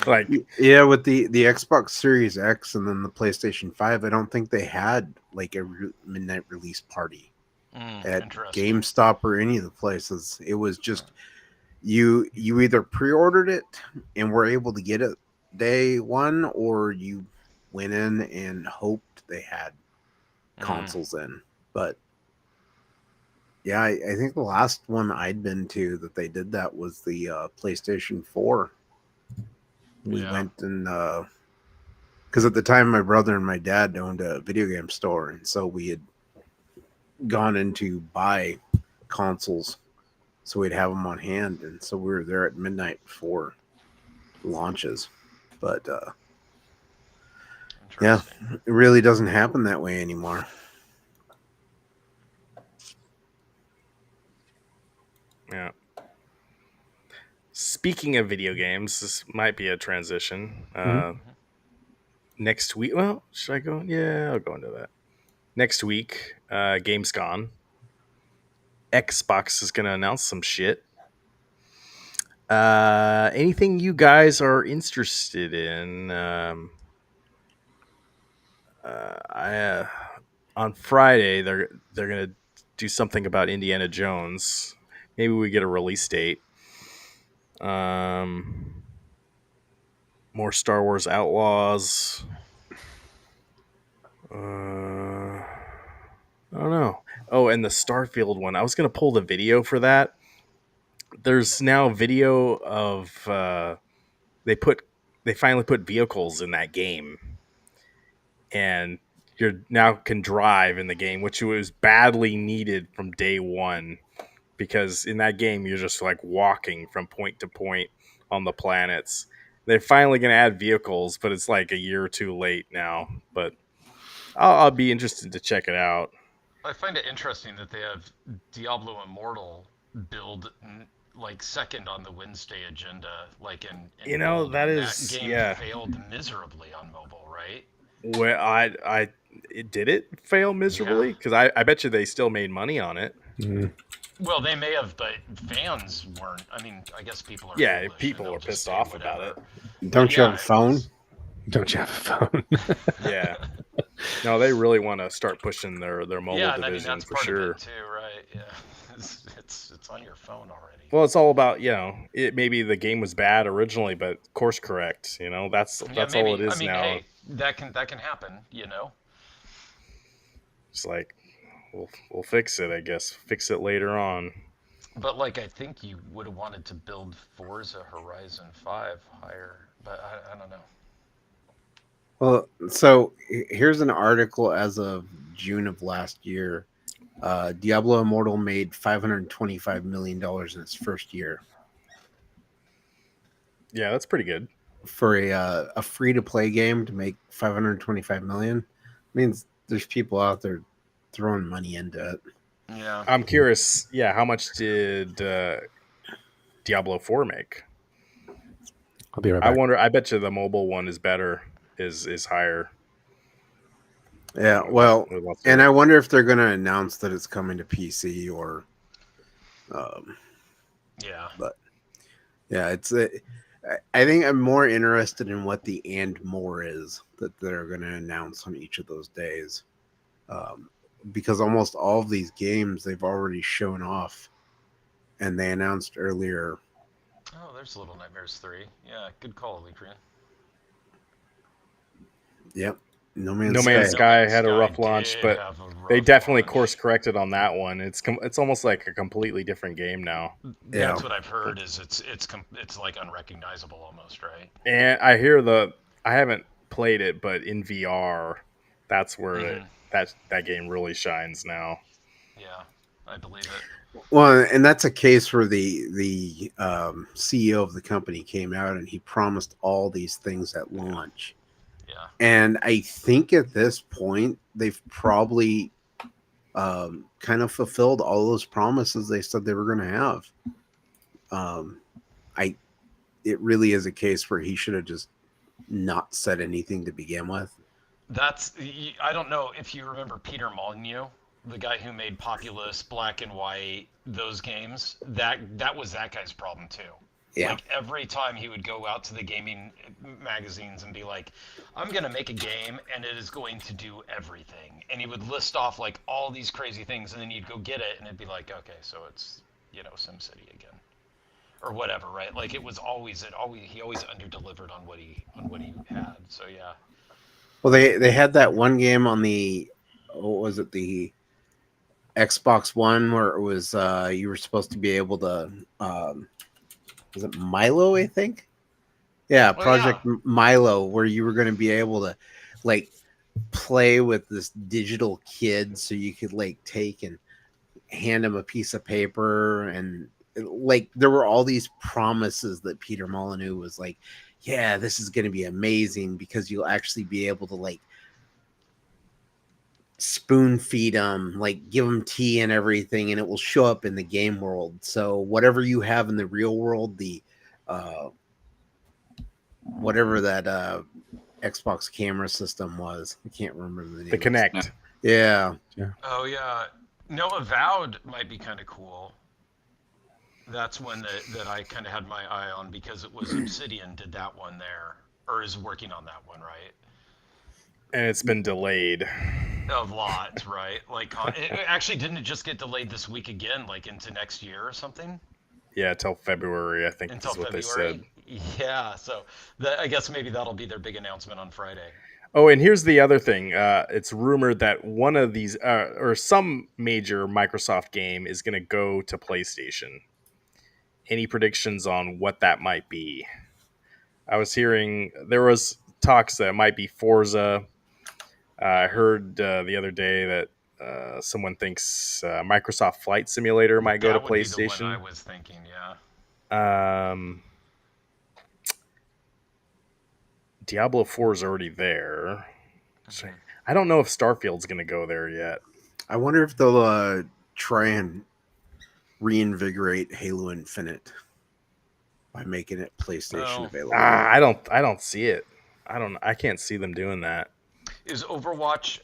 Like, Yeah, with the Xbox Series X and then the PlayStation 5, I don't think they had like a midnight release party at Interesting. GameStop or any of the places. It was just you either pre-ordered it and were able to get it day one, or you went in and hoped they had consoles in. But yeah, I think the last one I'd been to that they did that was the PlayStation 4. We Yeah. went and because at the time my brother and my dad owned a video game store, and so we had gone in to buy consoles so we'd have them on hand, and so we were there at midnight before launches. But yeah, Interesting. it really doesn't happen that way anymore. yeah. Speaking of video games, this might be a transition. Next week, well, should I go? Yeah, I'll go into that. Next week, Gamescom. Xbox is going to announce some shit. Anything you guys are interested in? On Friday they're gonna do something about Indiana Jones. Maybe we get a release date. More Star Wars Outlaws. I don't know. Oh, and the Starfield one. I was gonna pull the video for that. There's now video of they finally put vehicles in that game, and you now can drive in the game, which was badly needed from day one, because in that game you're just like walking from point to point on the planets. They're finally going to add vehicles, but it's like a year or two late now. But I'll be interested to check it out. I find it interesting that they have Diablo Immortal build like second on the Wednesday agenda, like in gold. That When that is, game yeah. failed miserably on mobile, right? Well, did it fail miserably? Yeah. Because I bet you they still made money on it. Well, they may have, but fans weren't. I mean, I guess people are Yeah, foolish, people and they'll are just pissed say off about whatever. Don't you have a Yeah, phone? Don't you have a phone? Yeah. No, they really want to start pushing their mobile Yeah, and I mean division that's for part sure. of it too, right? Yeah, it's on your phone already. Well, it's all about, it maybe the game was bad originally, but course correct. That's Yeah, all it maybe. I is mean, now. hey, that can happen, you know. It's like we'll fix it, I guess. Fix it later on. But like, I think you would have wanted to build Forza Horizon 5 higher, but I don't know. Well, so here's an article as of June of last year, Diablo Immortal made $525 million in its first year. Yeah, that's pretty good. For a free to play game to make 525 million means there's people out there throwing money into it. Yeah. I'm curious. Yeah, how much did Diablo 4 make? I'll be right I back. wonder. I bet you the mobile one is better. Is higher. Yeah, well, With lots and of- I wonder if they're going to announce that it's coming to PC or, Yeah. but yeah, I think I'm more interested in what the and more is that they're going to announce on each of those days, because almost all of these games they've already shown off, and they announced earlier. Oh, there's Little Nightmares 3. Yeah, good call, Lecrian. Yep, No No Man's Man's Sky. Sky Man's had a Sky rough launch, did but have a they rough definitely launch. course corrected on that one. It's almost like a completely different game now. Yeah. That's what I've heard. Is it's like unrecognizable almost, right? And I haven't played it, but in VR, that's where that game really shines now. Yeah, I believe it. Well, and that's a case where the CEO of the company came out and he promised all these things at launch. Yeah. And I think at this point they've probably kind of fulfilled all those promises they said they were going to have. It really is a case where he should have just not said anything to begin with. I don't know if you remember Peter Molyneux, the guy who made Populous, Black and White, those games. That was that guy's problem too. Yeah. Like every time he would go out to the gaming magazines and be like, "I'm gonna make a game and it is going to do everything," and he would list off like all these crazy things, and then you'd go get it, and it'd be like, "Okay, so it's SimCity again." Or whatever, right? Like he always under delivered on what he had. So yeah. Well, they had that one game on the, what was it, the Xbox One, where it was you were supposed to be able to, was it Milo, I think? Yeah, Project Milo, where you were going to be able to like play with this digital kid, so you could like take and hand him a piece of paper, and like there were all these promises that Peter Molyneux was like, yeah, this is going to be amazing because you'll actually be able to like spoon feed them, like give them tea and everything, and it will show up in the game world. So whatever you have in the real world, the whatever that Xbox camera system was, I can't remember the name. The Kinect. Yeah. Oh yeah. No, Avowed might be kind of cool. That's one that I kind of had my eye on because it was Obsidian did that one there, or is working on that one, right? And it's been delayed. A lot, right? Like, it actually didn't it just get delayed this week again, like into next year or something? Yeah, till February, I think Until is what February? they said. Yeah, so I guess maybe that'll be their big announcement on Friday. Oh, and here's the other thing. It's rumored that one of these, or some major Microsoft game, is going to go to PlayStation. Any predictions on what that might be? I was hearing there was talks that it might be Forza. I heard the other day that someone thinks Microsoft Flight Simulator might go to That would be the one I PlayStation. was thinking, yeah. Diablo 4 is already there. I don't know if Starfield's going to go there yet. I wonder if they'll try and reinvigorate Halo Infinite by making it PlayStation available. I don't see it. I can't see them doing that. Is Overwatch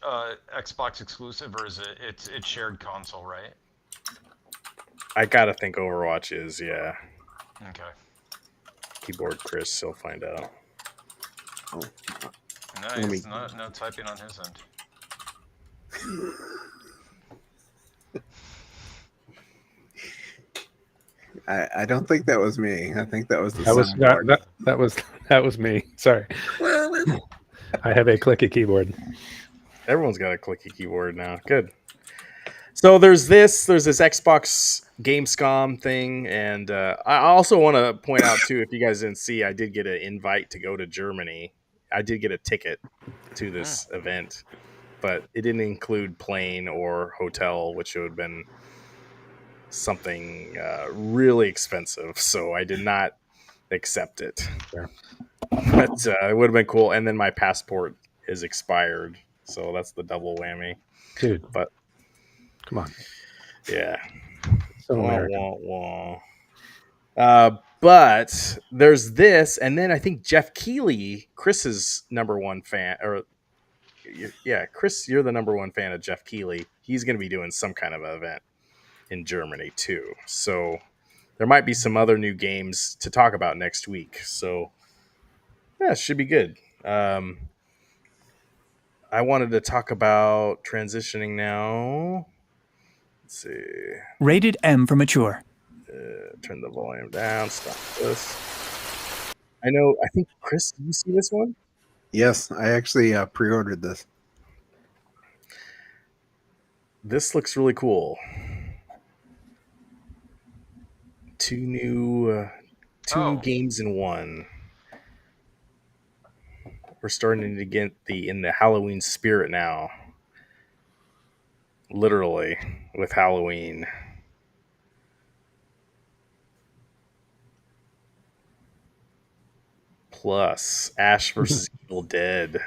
Xbox exclusive, or is it's shared console, right? I gotta think Overwatch is, yeah. Okay. Keyboard Chris, he'll find out. Oh. Nice. No typing on his end. I don't think that was me. I think that was the that was me. Sorry. I have a clicky keyboard. Everyone's got a clicky keyboard now. Good. So there's this Xbox Gamescom thing, and I also want to point out too, if you guys didn't see, I did get an invite to go to Germany. I did get a ticket to this event. but it didn't include plane or hotel, which would have been something really expensive. So I did not accept it. Sure. But it would have been cool. And then my passport is expired, so that's the double whammy. Dude, But come on. yeah, So wah, American. wah, wah. But there's this, and then I think Jeff Keighley, Chris's number one fan, or yeah, Chris, you're the number one fan of Jeff Keighley. He's going to be doing some kind of event in Germany too. So there might be some other new games to talk about next week. So yeah, it should be good. I wanted to talk about transitioning now. Let's see. Rated M for mature. Turn the volume down. Stop this. I know. I think Chris, did you see this one? Yes, I actually pre-ordered this. This looks really cool. Two new games in one. We're starting to get in the Halloween spirit now. Literally, with Halloween. Plus, Ash versus Evil Dead.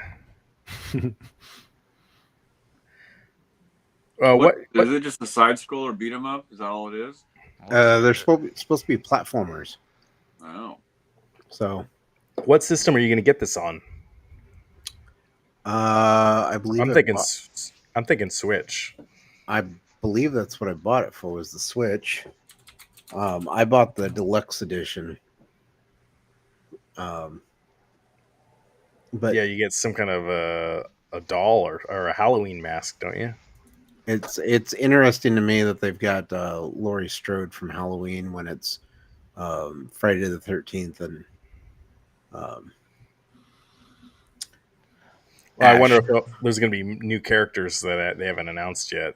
What is it? Just a side scroller beat 'em up? Is that all it is? They're supposed to be platformers. Oh. So, what system are you going to get this on? I believe I'm thinking Switch. I believe that's what I bought it for, was the Switch. I bought the deluxe edition. But yeah, you get some kind of a doll or a Halloween mask, don't you? It's interesting to me that they've got Laurie Strode from Halloween when it's Friday the 13th and I wonder if there's going to be new characters that they haven't announced yet.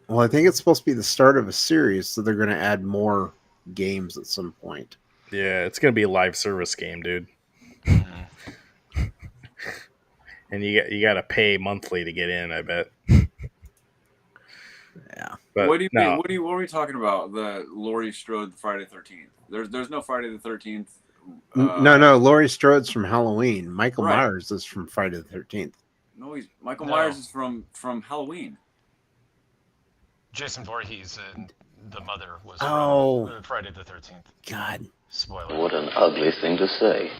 Well, I think it's supposed to be the start of a series, so they're going to add more games at some point. Yeah, it's going to be a live service game, dude. And you got to pay monthly to get in, I bet. Yeah. But What are we talking about? The Laurie Strode Friday the 13th. There's no Friday the 13th. No. Laurie Strode's from Halloween. Michael Right. Myers is from Friday the 13th. No, Michael Myers is from Halloween. Jason Voorhees and the mother was from Friday the 13th. God. Spoiler. What an ugly thing to say.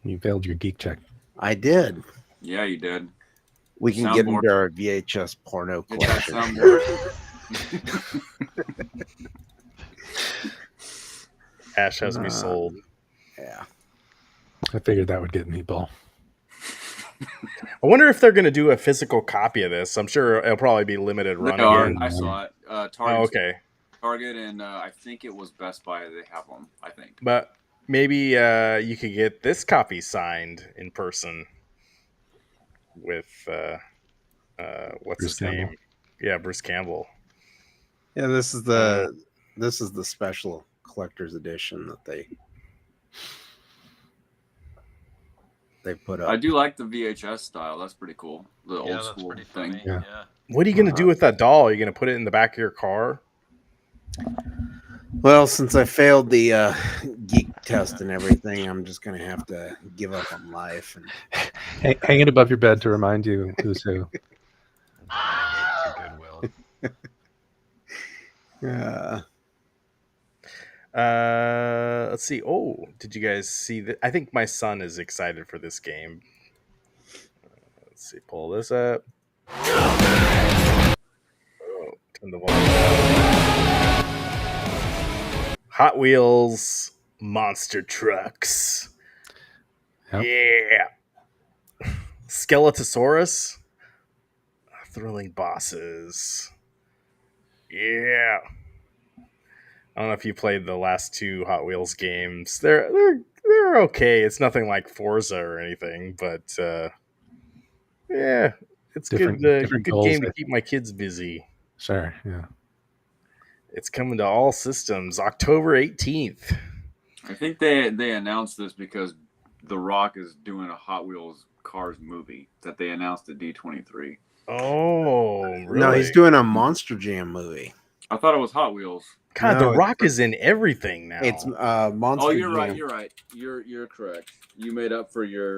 You failed your geek check. I did. Yeah, you did. We can get into our VHS porno collection. Ash has me sold. Yeah. I figured that would get me, Paul. I wonder if they're going to do a physical copy of this. I'm sure it'll probably be limited run again. I saw it. Target, okay. Target and I think it was Best Buy. They have them, I think. But maybe you could get this copy signed in person with what's Bruce his name? Campbell. Yeah, Bruce Campbell. Yeah, this is the special collector's edition that they put up. I do like the VHS style. That's pretty cool. The old school pretty thing. funny. Yeah. What are you going to do with that doll? Are you going to put it in the back of your car? Well, since I failed the geek test and everything, I'm just going to have to give up on life. And Hang it above your bed to remind you who's who. Goodwill. Yeah. Let's see. Oh, did you guys see that? I think my son is excited for this game. Let's see. Pull this up. Oh, turn the volume down. Hot Wheels monster trucks. Yep. Yeah. Skeletosaurus. Thrilling bosses. Yeah. I don't know if you played the last two Hot Wheels games. They're okay. It's nothing like Forza or anything, but yeah, it's Different good goals, game to keep my kids busy. Sure, yeah. It's coming to all systems October 18th. I think they announced this because The Rock is doing a Hot Wheels Cars movie that they announced at D23. Oh, really? No, he's doing a Monster Jam movie. I thought it was Hot Wheels. God, No, The it's Rock for- is in everything now. It's Monster Oh, you're Jam. right. You're right. You're correct. You made up for your.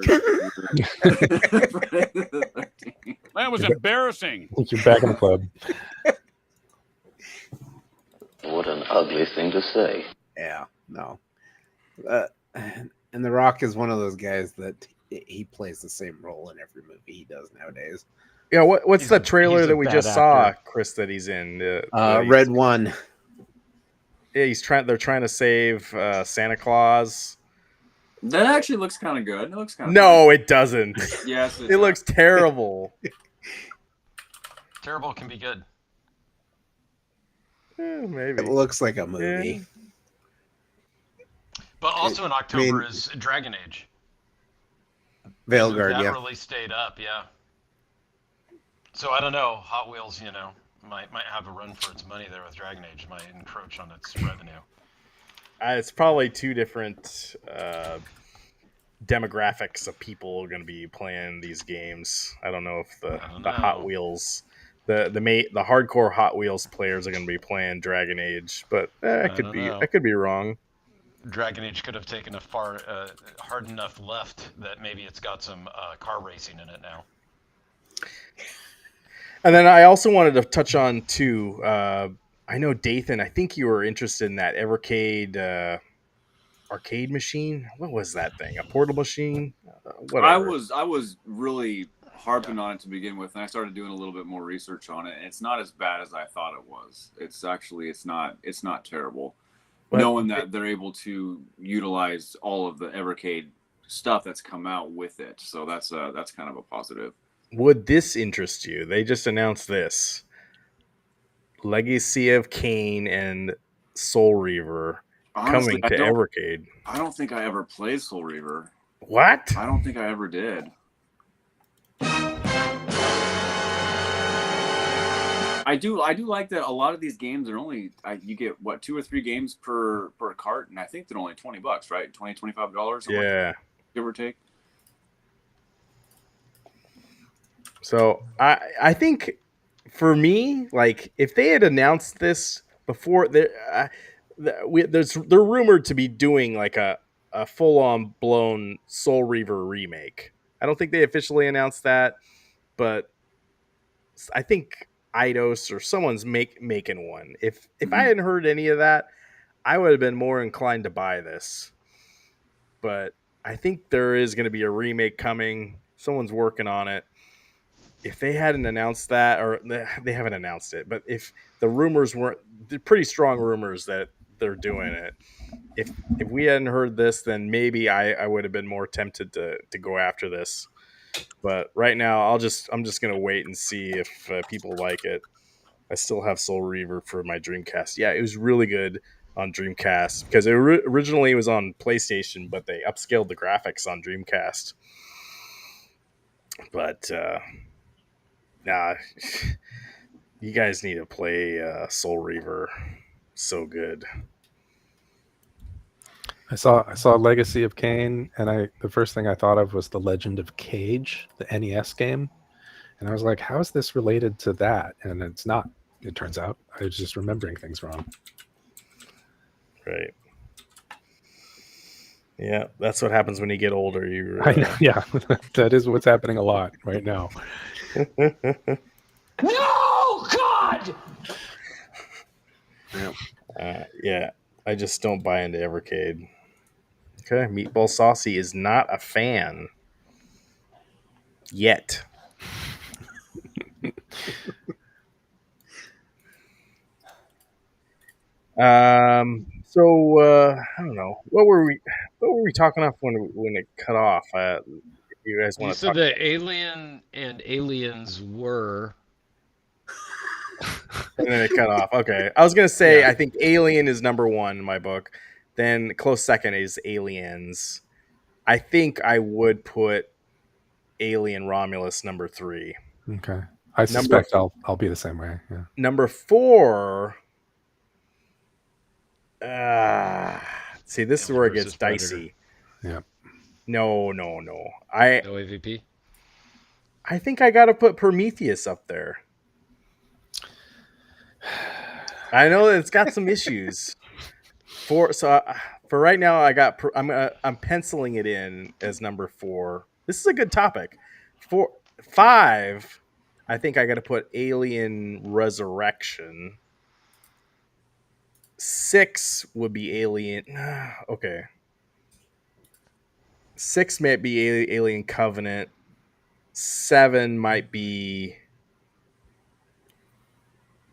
That was embarrassing. I think you're back in the club. What an ugly thing to say. Yeah, no. And The Rock is one of those guys that he plays the same role in every movie he does nowadays. Yeah, what's He's the a- trailer he's a that we bad just saw, actor. Chris? That he's in Red One. Yeah, they're trying to save Santa Claus. That actually looks kind of good. It looks kind of. No, it doesn't. Yes, It looks terrible. Terrible can be good. Maybe. It looks like a movie. But also in October mean- is Dragon Age. Veilguard, That yeah. really stayed up, yeah. So I don't know. Hot Wheels, might have a run for its money there with Dragon Age. Might encroach on its revenue. It's probably two different demographics of people going to be playing these games. I don't know if the Hot Wheels, the hardcore Hot Wheels players are going to be playing Dragon Age, but I could be wrong. Dragon Age could have taken a hard enough left that maybe it's got some car racing in it now. And then I also wanted to touch on too. I know Dathan. I think you were interested in that Evercade arcade machine. What was that thing? A portal machine? Whatever. I was really harping on it to begin with, and I started doing a little bit more research on it. And it's not as bad as I thought it was. It's not terrible. But knowing that they're able to utilize all of the Evercade stuff that's come out with it, so that's kind of a positive. Would this interest you? They just announced this Legacy of Kain and Soul Reaver Honestly, coming to Evercade. I don't think I ever played Soul Reaver. What? I don't think I ever did. I do like that a lot of these games are only you get 2 or 3 games per cart, and I think they're only $20, right? $25. Yeah, give or take. So I think for me, like if they had announced this before, they're rumored to be doing like a full on blown Soul Reaver remake. I don't think they officially announced that, but I think Eidos or someone's making one. If I hadn't heard any of that, I would have been more inclined to buy this. But I think there is going to be a remake coming. Someone's working on it. If they hadn't announced that, or they haven't announced it, but if the rumors weren't, they're pretty strong rumors that they're doing it. If we hadn't heard this, then maybe I would have been more tempted to go after this. But right now, I'm just gonna wait and see if people like it. I still have Soul Reaver for my Dreamcast. Yeah, it was really good on Dreamcast because it originally was on PlayStation, but they upscaled the graphics on Dreamcast. But nah, you guys need to play Soul Reaver. So good. I saw Legacy of Kain, and the first thing I thought of was The Legend of Cage, the NES game, and I was like, "How is this related to that?" And it's not. It turns out I was just remembering things wrong. Right. Yeah, that's what happens when you get older. I know, yeah, that is what's happening a lot right now. No, God! Yeah, I just don't buy into Evercade. Okay, Meatball Saucy is not a fan yet. So I don't know. What were we talking off when it cut off? If you guys You want to said talk? that Alien and Aliens were. And then it cut off. Okay, I was gonna say Yeah. I think Alien is number 1 in my book. Then close second is Aliens. I think I would put Alien Romulus number 3. Okay, I suspect I'll be the same way. Yeah. Number 4. See, this is Alien where it versus gets Predator. dicey. Yeah. No. No AVP. I think I got to put Prometheus up there. I know that it's got some issues. For right now, I'm penciling it in as number 4. This is a good topic. 5, I think I got to put Alien Resurrection. 6 would be Alien. Okay. 6 might be Alien Covenant. 7 might be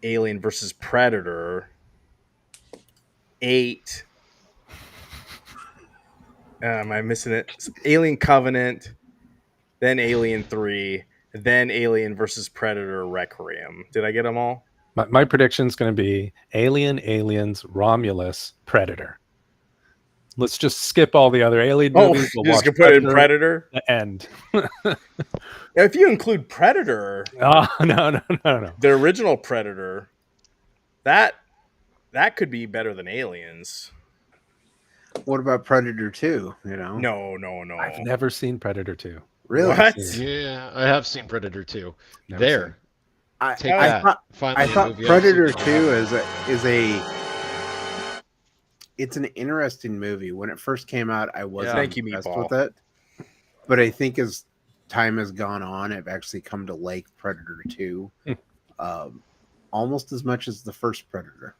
Alien versus Predator. 8. Am I missing it? Alien Covenant, then Alien 3, then Alien versus Predator Requiem. Did I get them all? My prediction is going to be Alien, Aliens, Romulus, Predator. Let's just skip all the other Alien movies. We'll just put it in Predator? The end. If you include Predator, no. The original Predator, that could be better than Aliens. What about Predator 2? You know? No. I've never seen Predator 2. Really? What? Yeah, I have seen Predator 2. Never There. I Take that. thought, Finally, I a thought movie I've Predator seen. 2 it's an interesting movie. When it first came out, I wasn't Thank you, impressed Meatball. with it. But I think as time has gone on, I've actually come to like Predator 2 almost as much as the first Predator.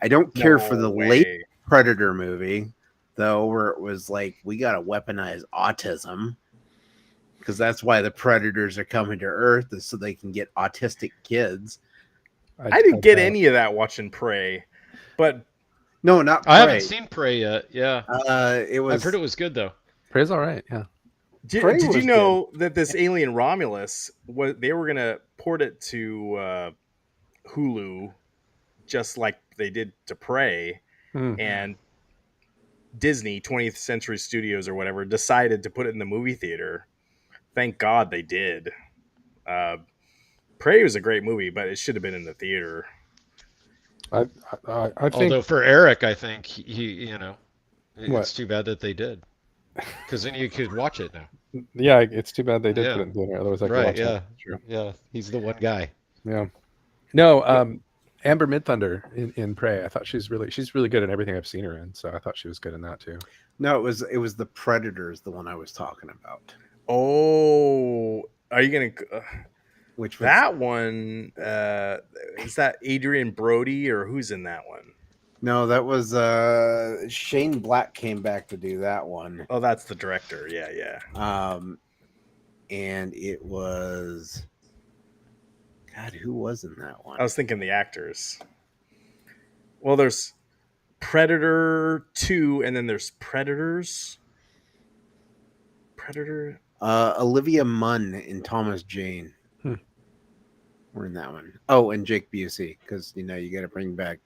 I don't care for the late Predator movie, though, where it was like, we got to weaponize autism because that's why the Predators are coming to Earth, is so they can get autistic kids. I didn't get any of that watching Prey, but no, not Prey. I haven't seen Prey yet. Yeah, I've heard it was good though. Prey's all right. Yeah. Did you know that this Alien Romulus they were gonna port it to Hulu, just like they did to Prey, and Disney 20th Century Studios or whatever decided to put it in the movie theater. Thank God they did. Prey was a great movie, but it should have been in the theater. I think. Although for Eric, I think he it's What? too bad that they did, because then you could watch it now. Yeah, it's too bad they did Yeah. put it in theater. Otherwise, I could Right? watch Yeah. it. True. Yeah. He's the one guy. Yeah. No. Amber Midthunder in Prey. I thought she's really good in everything I've seen her in. So I thought she was good in that too. No, it was the Predators, the one I was talking about. Oh, are you gonna? Which was, that one is that Adrian Brody or who's in that one? No, that was Shane Black came back to do that one. Oh, that's the director. Yeah. And it was, God, who was in that one? I was thinking the actors. Well, there's Predator 2, and then there's Predators. Predator. Olivia Munn and Thomas Jane were in that one. Oh, and Jake Busey, because you got to bring back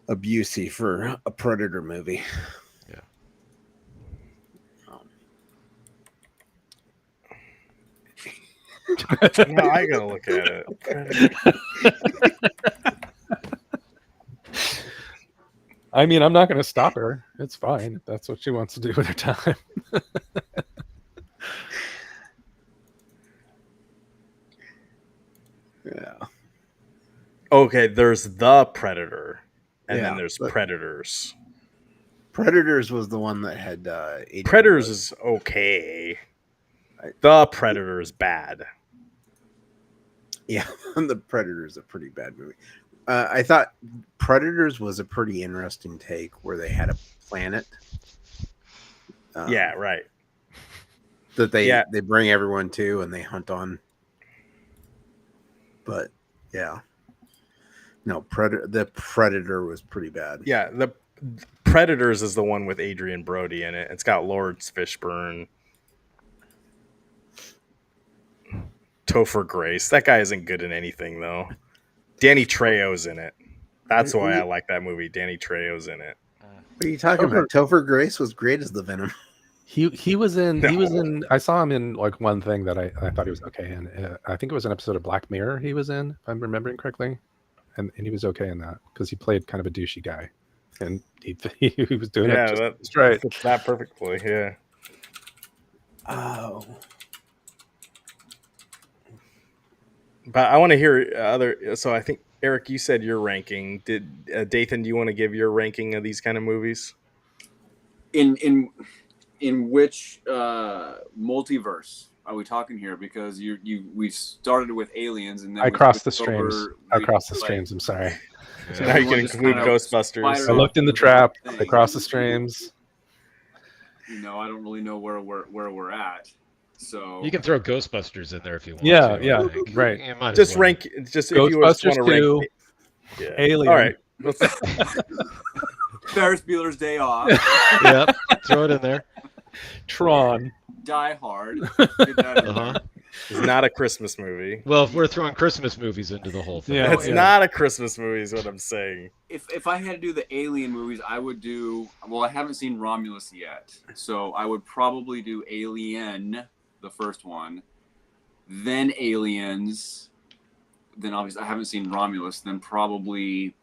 a Busey for a Predator movie. Yeah. Now I gotta look at it. I mean, I'm not going to stop her. It's fine if that's what she wants to do with her time. Yeah. Okay, there's the Predator, and Yeah, then there's but- Predators. Predators was the one that had Adrian Predators Brody. is okay. The Predator is bad. Yeah, the Predators a pretty bad movie. I thought Predators was a pretty interesting take where they had a planet. Yeah, right. That they bring everyone to and they hunt on. But yeah, no, the Predator was pretty bad. Yeah, the Predators is the one with Adrian Brody in it. It's got Lawrence Fishburne, Topher Grace. That guy isn't good in anything though. Danny Trejo's in it. That's why I like that movie. Danny Trejo's in it. What are you talking about? Topher Grace was great as the Venom. He was in. I saw him in like one thing that I thought he was okay in. I think it was an episode of Black Mirror. He was in, if I'm remembering correctly, and he was okay in that because he played kind of a douchey guy, and he was doing it. That's right. That perfectly. Yeah. Oh, But I want to hear other. So I think Eric, you said your ranking. Did Dathan? Do you want to give your ranking of these kind of movies? In which multiverse are we talking here? Because we started with aliens and then I we crossed the switched streams. over. I crossed the streams. I'm sorry. So now you can everyone just include kind of Ghostbusters. spider I off looked in the into their own trap. I thing. crossed the streams. You know, I don't really know where we're at. So You can throw Ghostbusters in there if you want. Yeah, to, yeah, I think. right. You might as Just well. rank. Just if you just want Ghostbusters to 2, rank. Yeah. Alien. All right. Let's, Ferris Bueller's Day Off, Yep, throw it in there. Tron. Die Hard. Get that in Uh-huh. there. it's not a Christmas movie. Well, if we're throwing Christmas movies into the whole thing, Yeah, It's not a Christmas movie, is what I'm saying. If I had to do the Alien movies, I would do. Well, I haven't seen Romulus yet, so I would probably do Alien, the first one, then Aliens, then obviously I haven't seen Romulus, then probably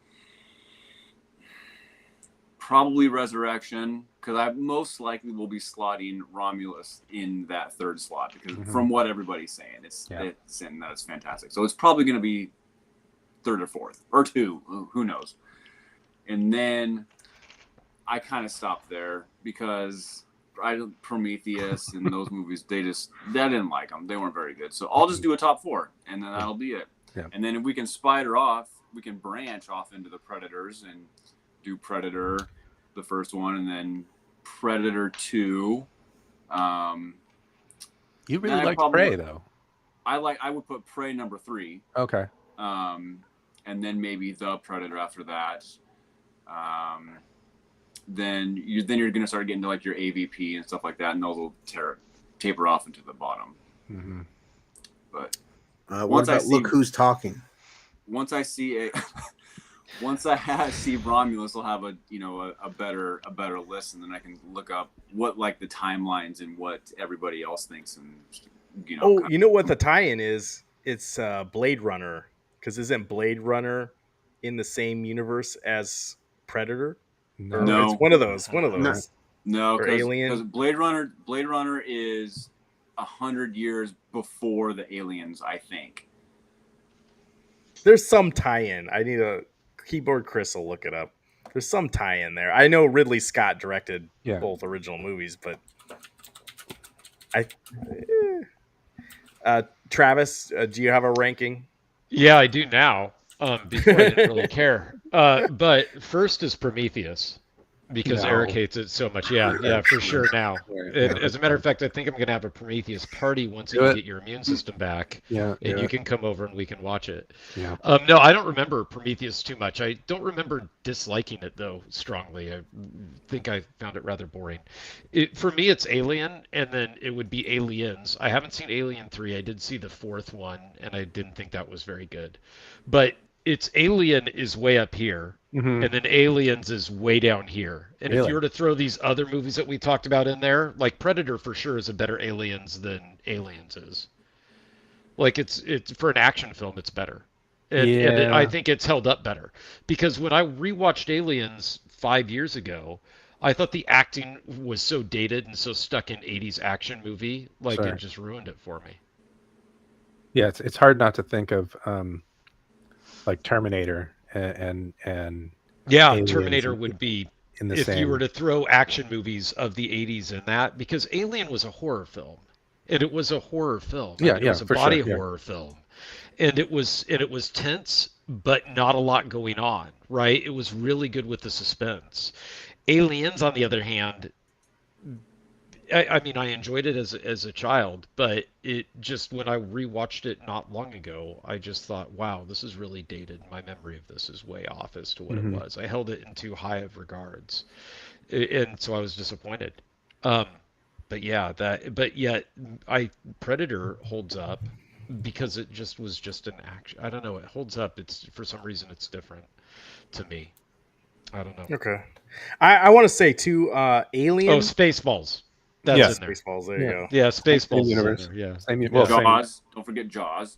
Resurrection, because I most likely will be slotting Romulus in that third slot because from what everybody's saying, it's fantastic. So it's probably going to be third or fourth or two, who knows. And then I kind of stopped there because Prometheus and those movies, I didn't like them. They weren't very good. So I'll just do a top four, and then that'll be it. Yeah. And then if we can spider off, we can branch off into the Predators and do Predator, the first one, and then Predator 2. You really liked Prey, though. I would put Prey number 3. Okay. And then maybe the Predator after that. Then you're going to start getting to like your AVP and stuff like that, and those will taper off into the bottom. Mm-hmm. But what about Look Who's Talking? Once I see once I see Romulus, I'll have a better list, and then I can look up what like the timelines and what everybody else thinks, and you know what the tie-in is? It's Blade Runner, because isn't Blade Runner in the same universe as Predator? No. It's one of those. No, or Alien. Because Blade Runner is 100 years before the Aliens, I think. There's some tie-in. I need a keyboard. Chris will look it up. There's some tie-in there. I know Ridley Scott directed both original movies, but Travis, do you have a ranking? Yeah, I do now. Before I didn't really care. But first is Prometheus, because Eric hates it so much. Yeah, for sure now. As a matter of fact, I think I'm going to have a Prometheus party once you get your immune system back. Yeah, and you can come over and we can watch it. Yeah. No, I don't remember Prometheus too much. I don't remember disliking it, though, strongly. I think I found it rather boring. For me, it's Alien, and then it would be Aliens. I haven't seen Alien 3. I did see the fourth one, and I didn't think that was very good. But it's Alien is way up here, and then Aliens is way down here. And if you were to throw these other movies that we talked about in there, like Predator for sure is a better Aliens than Aliens is. Like it's for an action film, it's better. And I think it's held up better. Because when I rewatched Aliens 5 years ago, I thought the acting was so dated and so stuck in 80s action movie, like it just ruined it for me. Yeah, it's hard not to think of like Terminator and Terminator would be in the if same. You were to throw action movies of the 80s in that, because Alien was a horror film, and it was a horror film. It was a body horror film, and it was tense, but not a lot going on. Right? It was really good with the suspense. Aliens, on the other hand, I mean, I enjoyed it as a child, but it just, when I rewatched it not long ago, I just thought, wow, this is really dated. My memory of this is way off as to what it was. I held it in too high of regards, and so I was disappointed. But yet, Predator holds up because it just was just an action. I don't know. It holds up. It's, for some reason, it's different to me. I don't know. Okay, I want to say too, Alien. Oh, Spaceballs. That's in there. Spaceballs. There you go. Yeah, Spaceballs. Universe. Yeah. Jaws. Don't forget Jaws.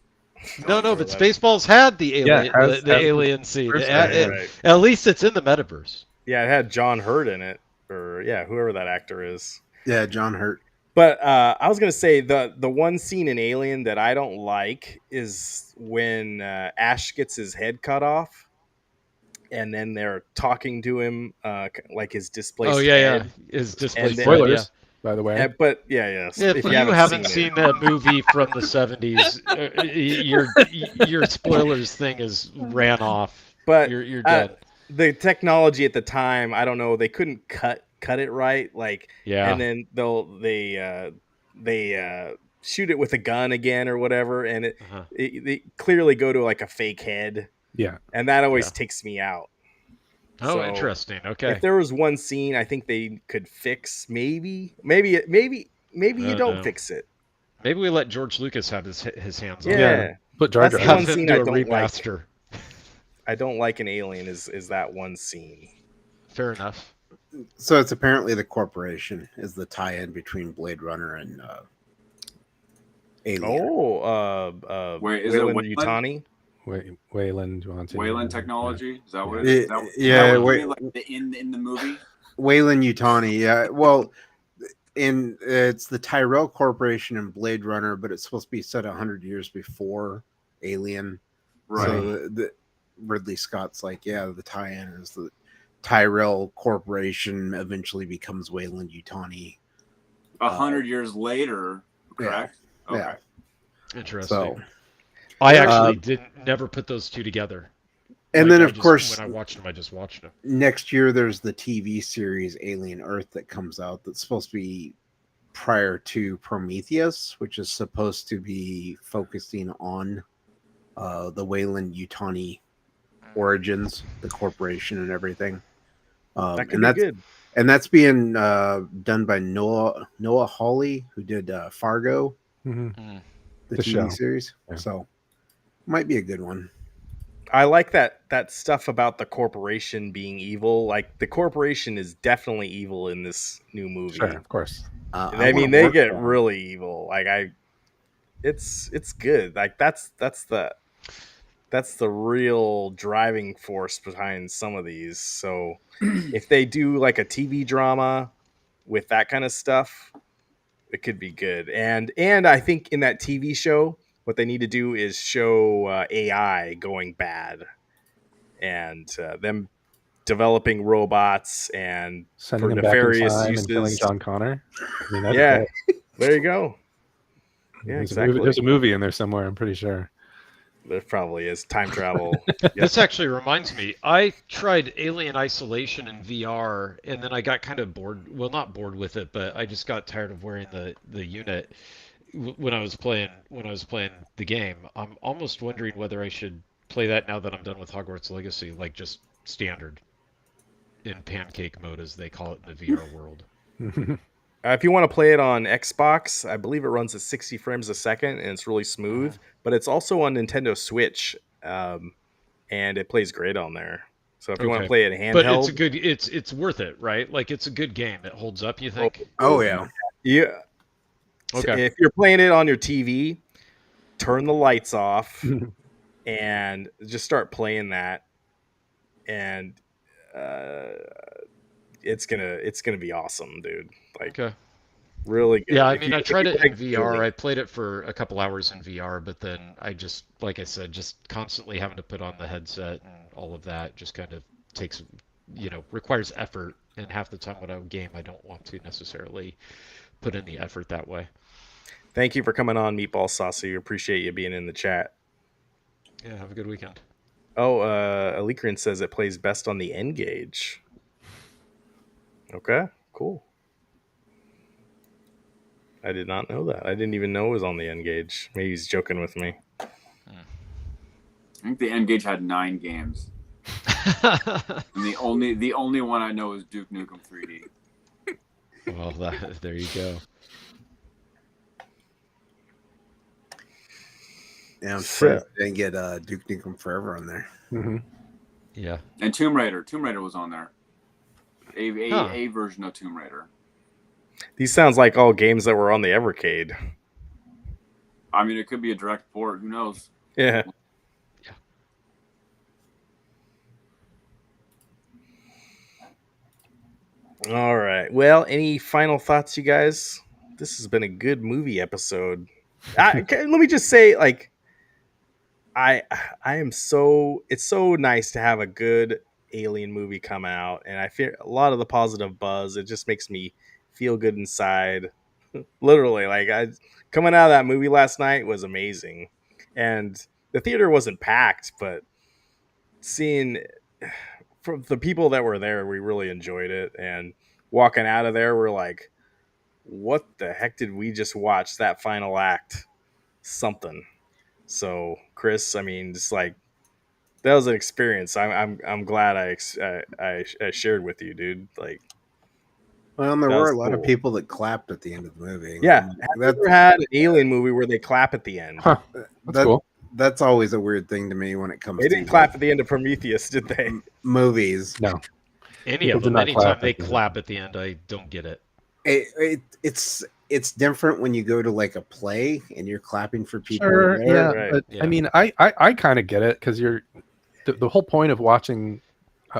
No, but Spaceballs had the alien, the alien scene. At least it's in the metaverse. Yeah, it had John Hurt in it, or whoever that actor is. Yeah, John Hurt. But I was gonna say the one scene in Alien that I don't like is when Ash gets his head cut off, and then they're talking to him like his Oh displaced yeah, yeah. head, Is and displaced then head, yeah. Spoilers, by the way. but yeah, If if you you haven't haven't seen seen it, that movie from the 70s, your spoilers thing is ran off. but You're done. the technology at the time, I don't know, they couldn't cut it right, like, Yeah. and then they shoot it with a gun again or whatever, and Uh-huh. they clearly go to like a fake head, Yeah. and that always Yeah. takes me out. Oh, So interesting. Okay. if there was one scene I think they could fix, maybe you Oh don't no. fix it. Maybe we let George Lucas have his hands on it. Yeah. Yeah, Put Jar that's Jar. the Have one him scene do I a don't like. remaster. I don't like an Alien is that one scene. Fair enough. So it's apparently the corporation is the tie-in between Blade Runner and Alien. Oh, Wait, is it Wayland Wayland? Yutani? Wayland Johnson. Wayland Technology? Is that what it Yeah. is? Is that Yeah, what wait- you mean, like in the movie? Wayland Yutani. Yeah. Well, it's the Tyrell Corporation and Blade Runner, but it's supposed to be set 100 years before Alien. Right. So Ridley Scott's like, yeah, the tie-in is the Tyrell Corporation eventually becomes Wayland Yutani. 100 years later, correct? Yeah. Okay. Interesting. So, I actually never put those two together. and Like, then I of just- course, when I watched them, I just watched them. next year there's the TV series Alien Earth that comes out that's supposed to be prior to Prometheus, which is supposed to be focusing on the Wayland Yutani origins, the corporation and everything. That could and be that's good. and that's being done by Noah Hawley, who did Fargo, Mhm. the The TV show. series. Yeah. So might be a good one. I like that stuff about the corporation being evil. Like the corporation is definitely evil in this new movie. Sure, of course. I mean, wanna they work get for 'em. really evil. Like it's good. Like that's the real driving force behind some of these. So if they do like a TV drama with that kind of stuff, it could be good. And I think in that TV show, what they need to do is show AI going bad and them developing robots and Sending for him back in nefarious time and killing uses. John Connor. I mean, that'd be Yeah, great. there you go. Yeah, exactly. There's a movie in there somewhere, I'm pretty sure. There probably is time travel. This actually reminds me. I tried Alien Isolation in VR, and then I got kind of bored. Well, not bored with it, but I just got tired of wearing the unit when I was playing the game. I'm almost wondering whether I should play that now that I'm done with Hogwarts Legacy, like just standard in pancake mode, as they call it in the VR world. If you want to play it on Xbox, I believe it runs at 60 frames a second and it's really smooth. But it's also on Nintendo Switch, and it plays great on there. So if you want to play it handheld, But it's a good. It's worth it, right? Like it's a good game. It holds up. You think? Oh yeah. yeah. Okay. If you're playing it on your TV, turn the lights off and just start playing that, and it's gonna be awesome, dude. Like Okay. really good. Yeah, I If mean, you- I if tried you it in like VR. Alien. I played it for a couple hours in VR, but then I just, like I said, just constantly having to put on the headset and all of that just kind of takes, requires effort. And half the time when I game, I don't want to necessarily put in the effort that way. Thank you for coming on, Meatball Saucy. Appreciate you being in the chat. Yeah, have a good weekend. Oh, Alikrin says it plays best on the N gauge. Okay, cool. I did not know that. I didn't even know it was on the N gauge. Maybe he's joking with me. I think the N Gauge had 9 games, and the only one I know is Duke Nukem 3D. Well, there you go. Yeah, I'm So- surprised they didn't get Duke Nukem Forever on there. Mhm. Yeah. And Tomb Raider was on there. Huh. A version of Tomb Raider. These sounds like all games that were on the Evercade. I mean, it could be a direct port. Who knows? Yeah. All right. Well, any final thoughts, you guys? this has been a good movie episode. Let me just say, like, I I am so it's so nice to have a good alien movie come out, and I feel a lot of the positive buzz. It just makes me feel good inside. Literally, like I coming out of that movie last night was amazing, and the theater wasn't packed, but seeing from the people that were there, we really enjoyed it. And walking out of there, we're like, "What the heck did we just watch? That final act, something." So, Chris, I mean, just like that was an experience. I'm glad I shared with you, dude. Like Well, and there that were was a lot of cool. people that clapped at the end of the movie. Yeah, And have you ever had an alien movie where they clap at the end? Huh. That's cool. That's always a weird thing to me when it comes They to didn't clap at the end of Prometheus, did they? movies. No. Any People of do them. not Anytime clap they at the end. clap at the end, I don't get it. It's different when you go to like a play and you're clapping for people. Sure, there. yeah, Right. but Yeah. I mean, I kind of get it because the whole point of watching.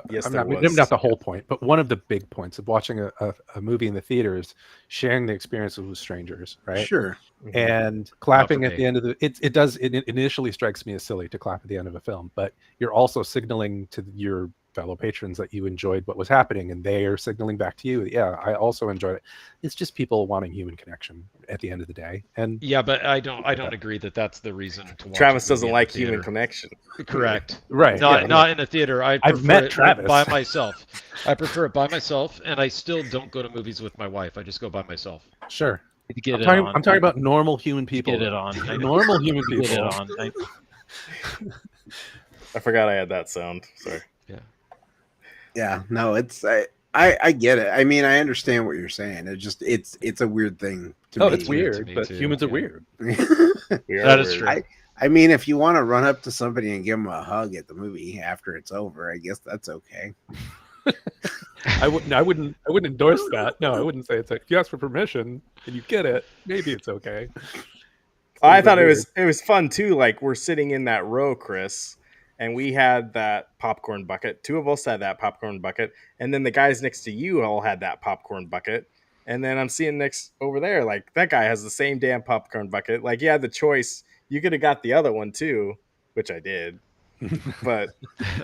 Yes, I'm there not, maybe was. not the whole point, but one of the big points of watching a movie in the theater is sharing the experiences with strangers, right? Sure. Mhm. And clapping for at me. the end of it initially strikes me as silly to clap at the end of a film, but you're also signaling to your fellow patrons that you enjoyed what was happening, and they are signaling back to you, yeah, I also enjoyed it. It's just people wanting human connection at the end of the day, and Yeah, but I don't agree that that's the reason to watch. Travis a movie doesn't in like the human theater. connection. Correct. right, Not yeah, not in a theater. I I've prefer met it Travis. by myself. I prefer it by myself, and I still don't go to movies with my wife. I just go by myself. sure. To get I'm talking about normal human people. Get it on. Normal human Get it people. on. I forgot I had that sound. Sorry. Yeah. No, I get it. I mean, I understand what you're saying. It's a weird thing to Oh, me. it's weird, me but too, humans are yeah. weird. We are That is weird. true. I mean, if you want to run up to somebody and give them a hug at the movie after it's over, I guess that's okay. I wouldn't endorse that. No, I wouldn't say it's like if you ask for permission and you get it, maybe it's okay. I thought it was fun too. Like we're sitting in that row, Chris, and we had that popcorn bucket. Two of us had that popcorn bucket, and then the guys next to you all had that popcorn bucket. And then I'm seeing next over there, like that guy has the same damn popcorn bucket. Like you had the choice. You could have got the other one too, which I did. But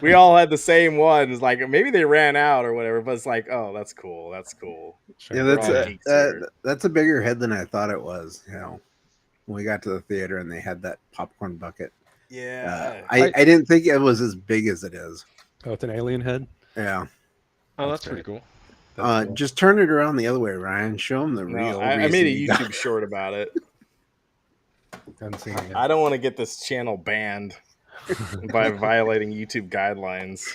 we all had the same one. It's like maybe they ran out or whatever. But it's like, oh, that's cool. That's cool. Sure. Yeah, We're all geeks here. that's a bigger head than I thought it was. You know, when we got to the theater and they had that popcorn bucket. Yeah. I didn't think it was as big as it is. Oh, it's an alien head. Yeah. Oh, that's pretty cool. That's cool. Just turn it around the other way, Ryan. Show them the No, real. I reason made a you got- YouTube short about it. Haven't seen it yet. I don't want to get this channel banned by violating YouTube guidelines.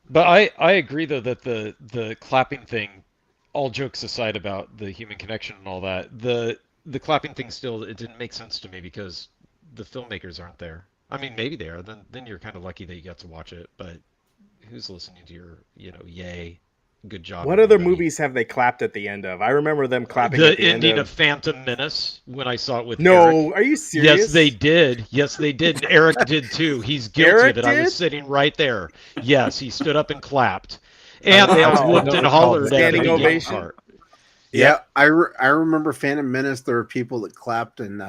But I agree though that the clapping thing, all jokes aside about the human connection and all that, the clapping thing still it didn't make sense to me because the filmmakers aren't there. I mean, maybe they are. Then you're kind of lucky that you got to watch it. But who's listening to your yay, good job. What other everybody. movies have they clapped at the end of? I remember them clapping at The the end ending of. of Phantom Menace when I saw it with No, Eric. are you serious? Yes, they did. Yes, they did. And Eric did too. He's guilty Eric of it. I did? was sitting right there. Yes, he stood up and clapped. And they Wow. whooped and hollered at the Standing beginning ovation? part. Yeah, I remember Phantom Menace. There were people that clapped and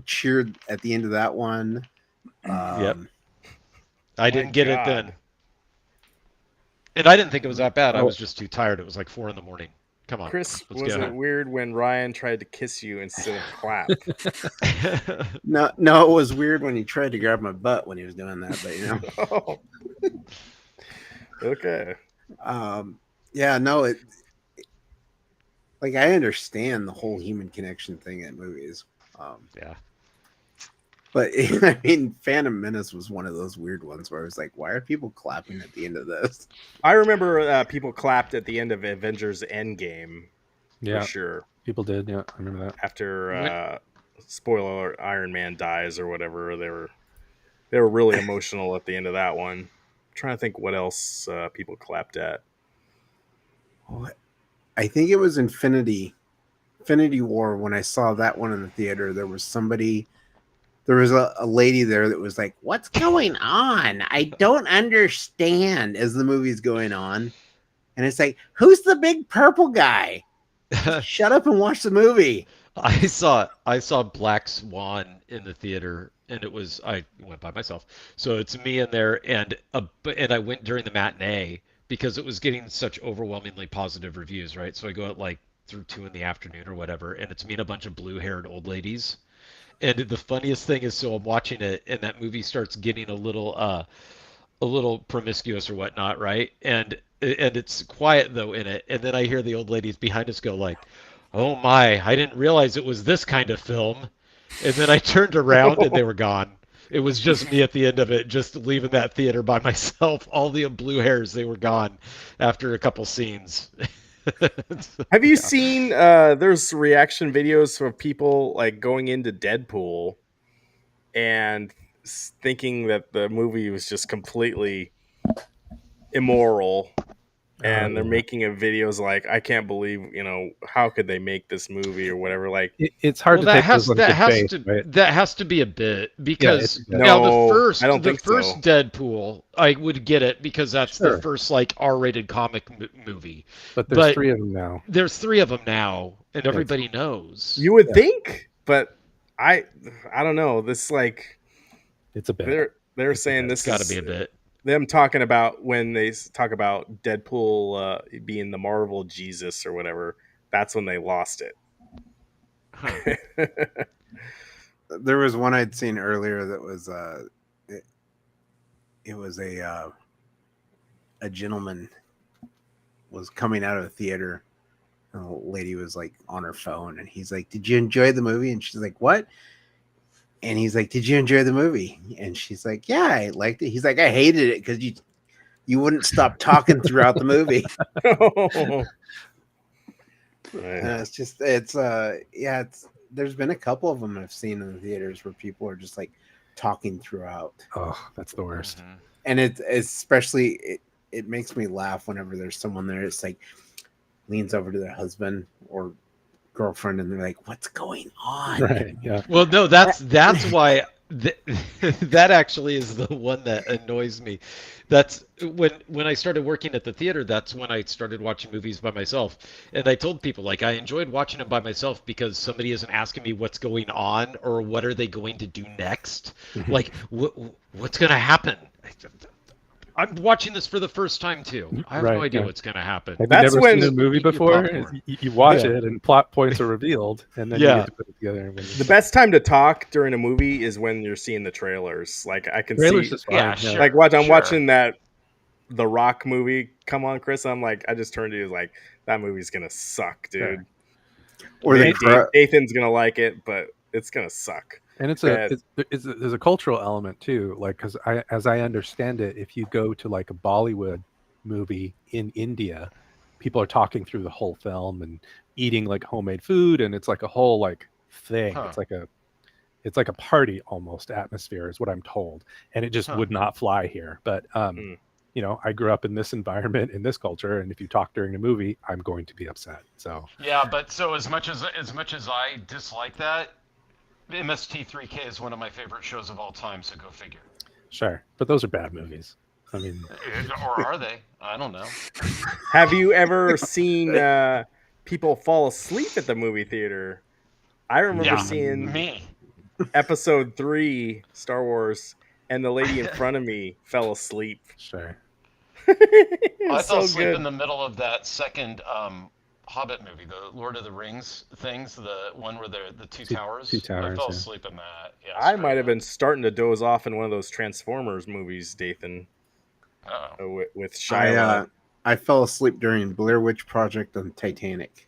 cheered at the end of that one. Yep. I didn't My get God. it then. And I didn't think it was that bad. I Oh. was just too tired. It was like 4 a.m. Come on. Chris, let's was get it weird when Ryan tried to kiss you instead of clap? it. No, it was weird when he tried to grab my butt when he was doing that. But Oh. Okay. yeah, no, it like I understand the whole human connection thing in movies. Yeah. But I mean, Phantom Menace was one of those weird ones where I was like, why are people clapping at the end of this? I remember people clapped at the end of Avengers Endgame. Yeah, For sure. people did. Yeah, I remember that. After spoiler alert, Iron Man dies or whatever, they were really emotional at the end of that one. I'm trying to think what else people clapped at. I think it was Infinity War when I saw that one in the theater. There was a lady there that was like, what's going on? I don't understand as the movie's going on. And it's like, who's the big purple guy? Shut up and watch the movie. I saw Black Swan in the theater, and I went by myself, so it's me in there, and I went during the matinee because it was getting such overwhelmingly positive reviews, right? So I go at like through 2 in the afternoon or whatever, and it's me and a bunch of blue-haired old ladies. And the funniest thing is, so I'm watching it, and that movie starts getting a little promiscuous or whatnot, right? And it's quiet though in it, and then I hear the old ladies behind us go like, "Oh my, I didn't realize it was this kind of film." And then I turned around and they were gone. It was just me at the end of it, just leaving that theater by myself. All the blue hairs, they were gone after a couple scenes. Have you Yeah. seen there's reaction videos of people like going into Deadpool and thinking that the movie was just completely immoral, and they're Yeah. making a videos like, I can't believe, how could they make this movie or whatever, like, It's hard Well, to take those on good faith, right? that has to be a bit Yeah, it's because a bit. now no, I don't the think first so. Deadpool I would get it because that's the Sure. first like R-rated comic movie. But there's But 3 of them now. there's 3 of them now, and everybody knows. You would Yeah. think, but I don't know. This, like, It's a bit. they're It's a saying bit. It's this got to is be a bit. them talking about when they talk about Deadpool being the Marvel Jesus or whatever. That's when they lost it. Huh. There was one I'd seen earlier that was it was a gentleman was coming out of the theater, and the lady was like on her phone, and he's like, "Did you enjoy the movie?" And she's like, "What?" And he's like, "Did you enjoy the movie?" And she's like, "Yeah, I liked it." He's like, "I hated it because you wouldn't stop talking throughout the movie." There's been a couple of them I've seen in the theaters where people are just like talking throughout, Oh, that's the worst. Mhm. and it's especially it makes me laugh whenever there's someone there. It's like leans over to their husband or girlfriend, and they're like, "What's going on?" Right. Yeah. Well, no, that's why that actually is the one that annoys me. That's when I started working at the theater, that's when I started watching movies by myself. And I told people like I enjoyed watching them by myself because somebody isn't asking me what's going on or what are they going to do next. Mhm. Like what's going to happen? I'm watching this for the first time too. I have Right, no idea yeah. what's going to happen. Have That's you never when- seen a movie Eat your before? popcorn. You watch Yeah. it and plot points are revealed, and then you Yeah. get to put it together. The best time to talk during a movie is when you're seeing the trailers. Like, I can Trailers see, is fine. Yeah, sure. like, I'm Sure. watching that The Rock movie. Come on, Chris. I'm like, I just turned to you like, that movie's gonna suck, dude. Sure. Or the Nathan's gonna like it, but it's gonna suck. And Yeah. there's a cultural element too, like because as I understand it, if you go to like a Bollywood movie in India, people are talking through the whole film and eating like homemade food, and it's like a whole like thing. Huh. It's like a party almost atmosphere, is what I'm told, and it just Huh. would not fly here. But I grew up in this environment, in this culture, and if you talk during a movie, I'm going to be upset. So Yeah, but so as much as I dislike that, MST3K is one of my favorite shows of all time. So go figure. sure, but those are bad movies. I mean, Or are they? I don't know. Have you ever seen people fall asleep at the movie theater? I remember Yeah, seeing me. Episode 3, Star Wars, and the lady in front of me fell asleep. sure. It I was fell so asleep good. in the middle of that second Hobbit movie, the Lord of the Rings things, the one where the two towers. two towers, I fell yeah. asleep in that. Yeah, I might have been starting to doze off in one of those Transformers movies, Dathan, Oh. with Shia. I fell asleep during Blair Witch Project on Titanic.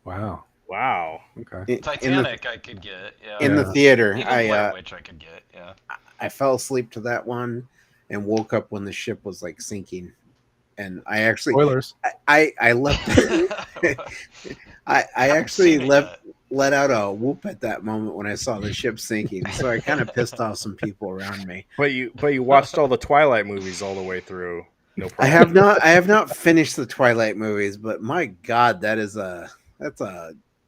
Wow. Wow. Okay. Titanic, I could get. Yeah. In the theater. Even Blair Witch, I could get. Yeah. I fell asleep to that one and woke up when the ship was like sinking. And I actually Spoilers. I left I actually seen it let out a whoop at that moment when I saw the ship sinking. So I kind of pissed off some people around me. But you watched all the Twilight movies all the way through. No problem. I have not finished the Twilight movies, but my God, that's a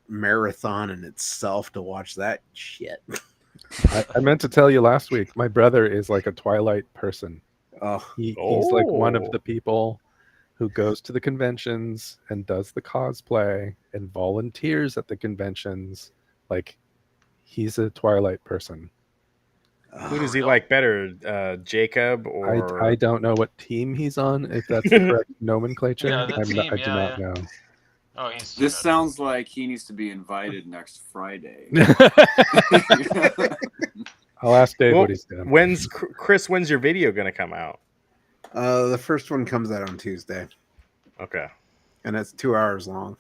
marathon in itself to watch that shit. I meant to tell you last week, my brother is like a Twilight person. Oh, He's like one of Oh. the people who goes to the conventions and does the cosplay and volunteers at the conventions. Like, he's a Twilight person. Who does he real? like better, Jacob or? I don't know what team he's on, if that's the correct nomenclature. Yeah, the team. I do not know. Oh, he's too This good. sounds like he needs to be invited next Friday. I'll ask Dave Well, what he's doing. when's Chris? When's your video gonna come out? The first one comes out on Tuesday, Okay. and it's 2 hours long.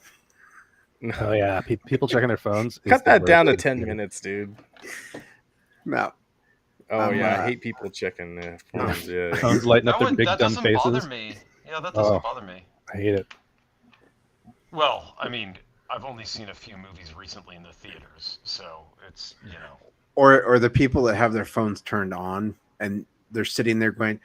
Oh yeah, people checking their phones. is Cut the that down to worst 10 thing. minutes, dude. No, Oh yeah, I uh, hate people checking their phones. Yeah. Phones lighting up That, their big that dumb doesn't faces. bother me. Yeah, that doesn't Oh. bother me. I hate it. Well, I mean, I've only seen a few movies recently in the theaters, so it's, you know. or the people that have their phones turned on and they're sitting there going,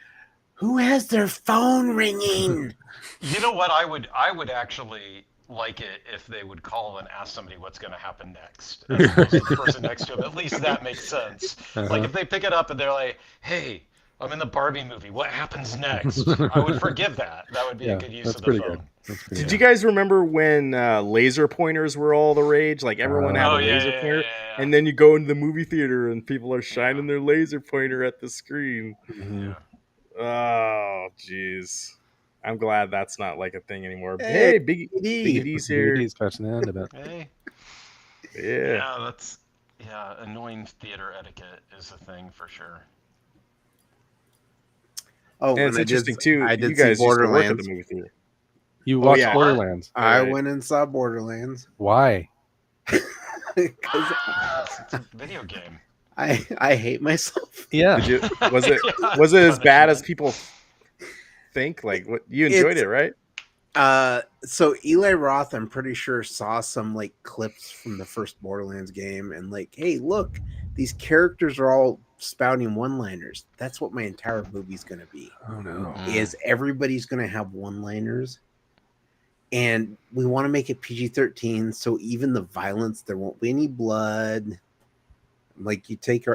"Who has their phone ringing?" You know what? I would actually like it if they would call and ask somebody what's going to happen next, as opposed to the person next to them. At least that makes sense. Like if they pick it up and they're like, "Hey, I'm in the Barbie movie. What happens next?" I would forgive that. That would be a good use that's of the pretty phone. good. That's pretty Did good. you guys remember when laser pointers were all the rage? Like everyone had Oh a yeah, laser yeah, pointer, yeah. and then you go into the movie theater and people are shining their laser pointer at the screen. Mhm. Oh, jeez. I'm glad that's not like a thing anymore. Hey, Hey, Biggie D's here. DVD's catching the end of it. Hey. Yeah. Yeah, that's annoying theater etiquette is a thing for sure. Oh, And it's interesting too. I You did see guys used to work at the Borderlands. movie theater. You Oh, watched yeah. Borderlands. I Right. went and saw Borderlands Why? because It's a video game. I hate myself. Yeah. Did you? Was it Yeah, was it as bad as punishment. people think? Like what you enjoyed It's- it, right? So Eli Roth, I'm pretty sure, saw some like clips from the first Borderlands game and like, hey, look, these characters are all spouting one-liners. That's what my entire movie's gonna be. Oh no. Is everybody's gonna have one-liners, and we want to make it PG-13, so even the violence, there won't be any blood. Like you take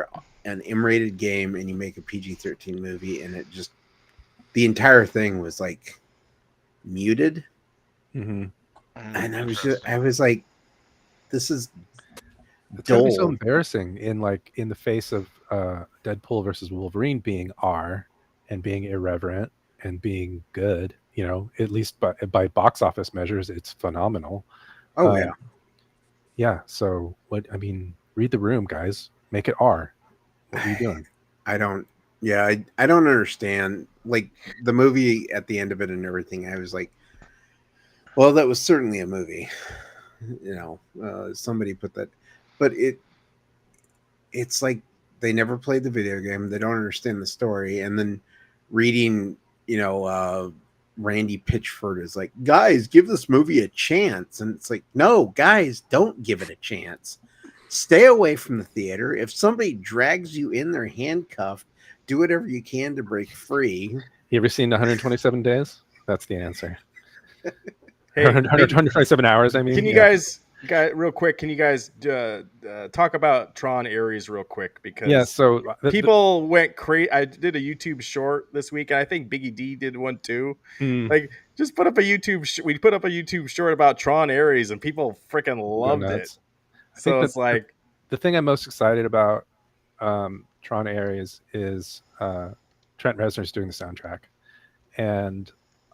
an M-rated game and you make a PG-13 movie, and it just the entire thing was like muted. Mm-hmm. And I was like, this is It's gonna be so dull. embarrassing in the face of Deadpool versus Wolverine being R and being irreverent and being good. You know, at least by box office measures, it's phenomenal. Oh yeah. Yeah. So read the room, guys. Make it R. What are you doing? I don't understand. Like the movie at the end of it and everything, I was like, well, that was certainly a movie. You know, somebody put that, but it's like they never played the video game. They don't understand the story. And then reading, Randy Pitchford is like, guys, give this movie a chance. And it's like, no, guys, don't give it a chance. Stay away from the theater. If somebody drags you in there handcuffed, do whatever you can to break free. You ever seen 127 days? That's the answer. Hey, 127 hours, I mean. Can you guys real quick? Can you guys talk about Tron Ares real quick? Because Yeah, so people went crazy. I did a YouTube short this week, and I think Biggie D did one too. Like, just put up a YouTube. We put up a YouTube short about Tron Ares, and people freaking loved it. So it's like the thing I'm most excited about Tron Ares is Trent Reznor's doing the soundtrack, and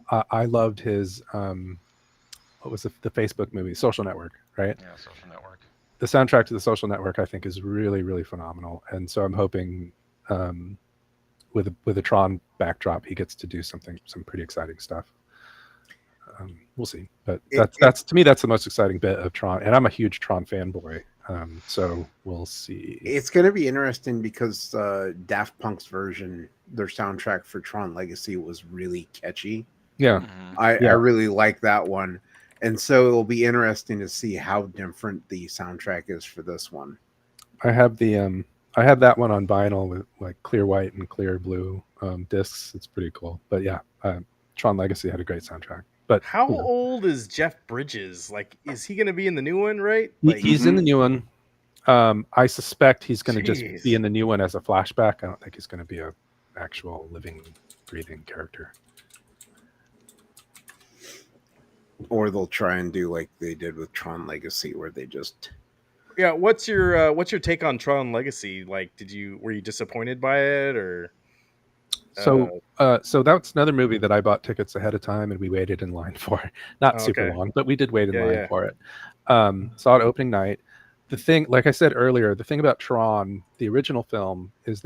I loved his what was the Facebook movie Social Network, right? Yeah, Social Network. The soundtrack to the Social Network I think is really, really phenomenal, and so I'm hoping with a Tron backdrop he gets to do some pretty exciting stuff. We'll see, but that's to me that's the most exciting bit of Tron, and I'm a huge Tron fanboy. So we'll see. It's going to be interesting because Daft Punk's version, their soundtrack for Tron Legacy, was really catchy. Yeah, I really like that one, and so it'll be interesting to see how different the soundtrack is for this one. I have that one on vinyl with like clear white and clear blue discs. It's pretty cool. But yeah, Tron Legacy had a great soundtrack. But how old is Jeff Bridges? Like, is he going to be in the new one? Right? Like, he's in the new one. I suspect he's going to just be in the new one as a flashback. I don't think he's going to be a actual living, breathing character. Or they'll try and do like they did with Tron Legacy, where they just Yeah, what's your take on Tron Legacy? Like, were you disappointed by it, or uh, So that's another movie that I bought tickets ahead of time and we waited in line for. Not oh, super okay, long, but we did wait in yeah, line yeah, for it. Saw it opening night. The thing, like I said earlier, the thing about Tron, the original film, is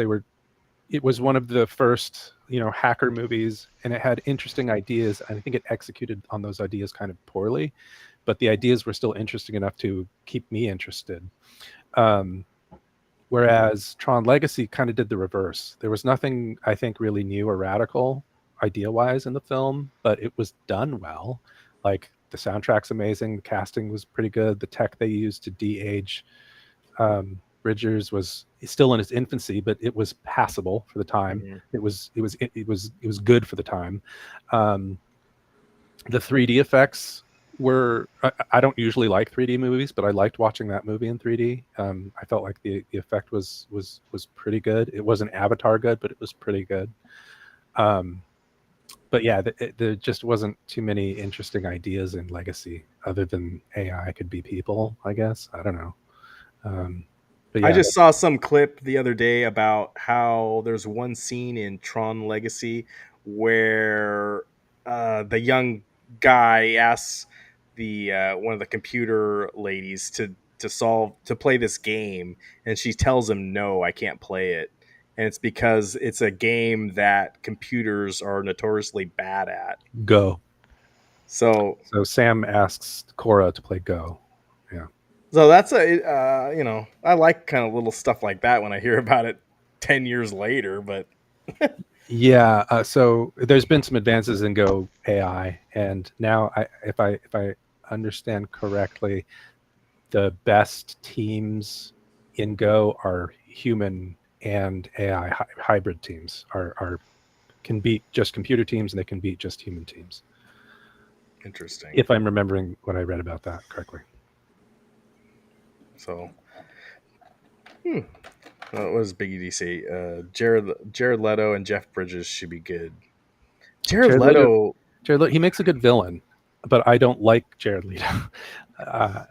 it was one of the first, hacker movies, and it had interesting ideas. And I think it executed on those ideas kind of poorly, but the ideas were still interesting enough to keep me interested. Um, Whereas Tron Legacy kind of did the reverse. There was nothing, I think, really new or radical idea wise in the film, but it was done well. Like the soundtrack's amazing, the casting was pretty good, the tech they used to de-age Bridgers was still in its infancy, but it was passable for the time. mhm. It was good for the time. Um, the 3D effects were, I don't usually like 3D movies, but I liked watching that movie in 3D. I felt like the effect was pretty good. It wasn't Avatar good, but it was pretty good. Um, but yeah, there just wasn't too many interesting ideas in Legacy other than AI could be people, I guess. I don't know. But I yeah, just saw some clip the other day about how there's one scene in Tron Legacy where the young guy asks the one of the computer ladies to play this game, and she tells him no, I can't play it, and it's because it's a game that computers are notoriously bad at. Go. So So Sam asks Cora to play Go. Yeah. So that's I like kind of little stuff like that when I hear about it 10 years later, but Yeah, so there's been some advances in Go AI, and now, if I understand correctly, the best teams in Go are human and AI hybrid teams. Are can beat just computer teams, and they can beat just human teams. interesting. If I'm remembering what I read about that correctly. So, what was Biggie D say? Jared Leto and Jeff Bridges should be good. Jared Jared Leto, Leto, he makes a good villain, but I don't like Jared Leto.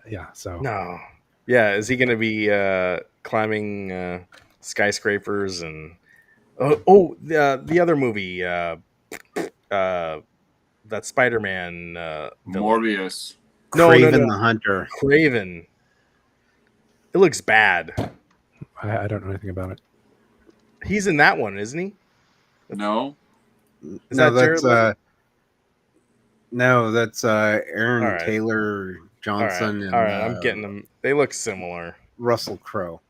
Yeah, so no, yeah, is he going to be climbing skyscrapers and the other movie, uh, that Spider-Man villain? Morbius. No, no, Craven no, the Hunter. Craven. It looks bad. I don't know anything about it. He's in that one, isn't he? No. Is No, that Jared that's Leto? All Aaron right, Taylor all right, Johnson all and right. I'm getting them. They look similar. Russell Crowe.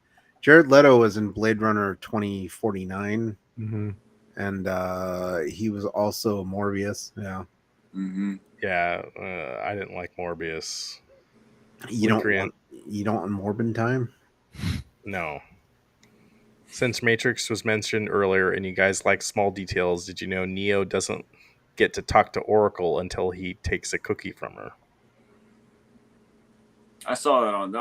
Jared Leto was in Blade Runner 2049, Mm-hmm. and he was also Morbius. Yeah, Mm-hmm. Yeah, I didn't like Morbius. you Luke don't Grant, want Morbin time. no. Since Matrix was mentioned earlier, and you guys like small details, did you know Neo doesn't get to talk to Oracle until he takes a cookie from her? I saw that on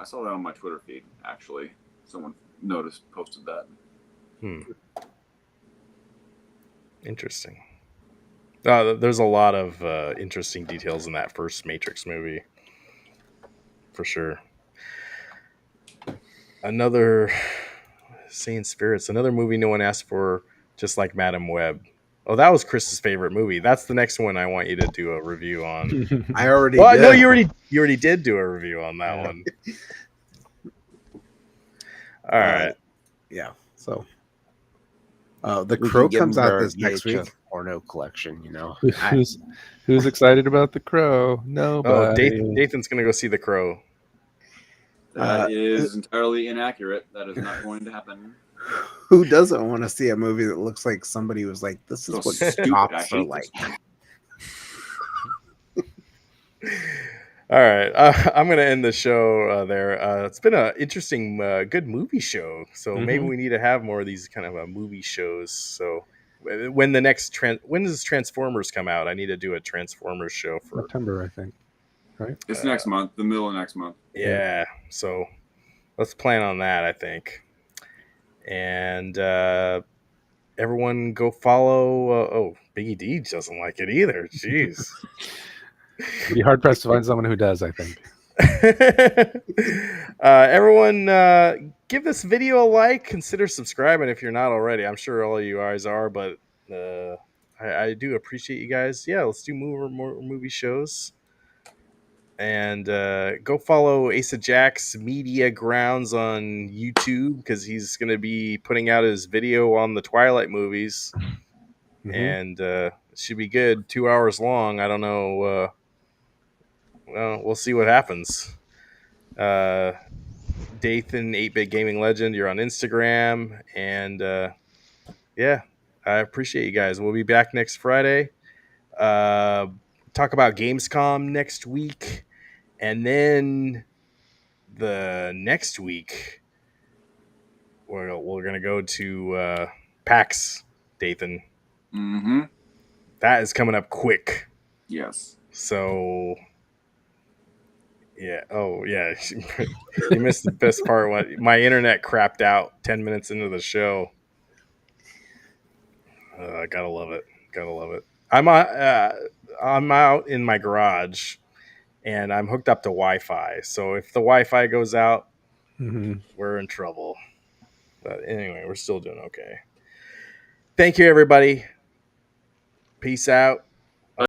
I saw that on my Twitter feed actually. Someone posted that. Interesting. There's a lot of interesting details in that first Matrix movie, for sure. Another Sane Spirits, another movie no one asked for, just like Madam Web. Oh, that was Chris's favorite movie. That's the next one I want you to do a review on. I already Well, did. no, you already did do a review on that one. All right. Yeah. So, The We Crow can give comes them out their this next week. VHS porno collection, you know. Who's excited about The Crow? Oh, Nobody. Dathan's gonna go see The Crow. That is entirely inaccurate. That is not going to happen. Who doesn't want to see a movie that looks like somebody was like, "This is So what stupid. I cops are hate like." All right, I'm gonna end the show there. It's been an interesting, good movie show. So maybe we need to have more of these kind of movie shows. So when when does Transformers come out? I need to do a Transformers show for September, I think. Right? It's next month, the middle of next month. Yeah. So let's plan on that, I think. And everyone go follow. Biggie D doesn't like it either. Jeez. You'd be hard pressed to find someone who does, I think. Everyone, give this video a like. Consider subscribing if you're not already. I'm sure all of you guys are, but I do appreciate you guys. Yeah, let's do more movie shows. And go follow Asa Jack's Media Grounds on YouTube because he's going to be putting out his video on the Twilight movies. And it should be good. 2 hours long. I don't know. Well, we'll see what happens. Dathan 8-Bit Gaming Legend, you're on Instagram. And yeah, I appreciate you guys. We'll be back next Friday. Talk about Gamescom next week. And then the next week, we're going to go to PAX, Dathan. Mm-hmm. That is coming up quick. Yes. So, yeah. Oh, yeah. You missed the best part. My internet crapped out 10 minutes into the show. Gotta love it. Gotta love it. I'm out in my garage, and I'm hooked up to Wi-Fi. So if the Wi-Fi goes out, we're in trouble. But anyway, we're still doing okay. Thank you, everybody. Peace out.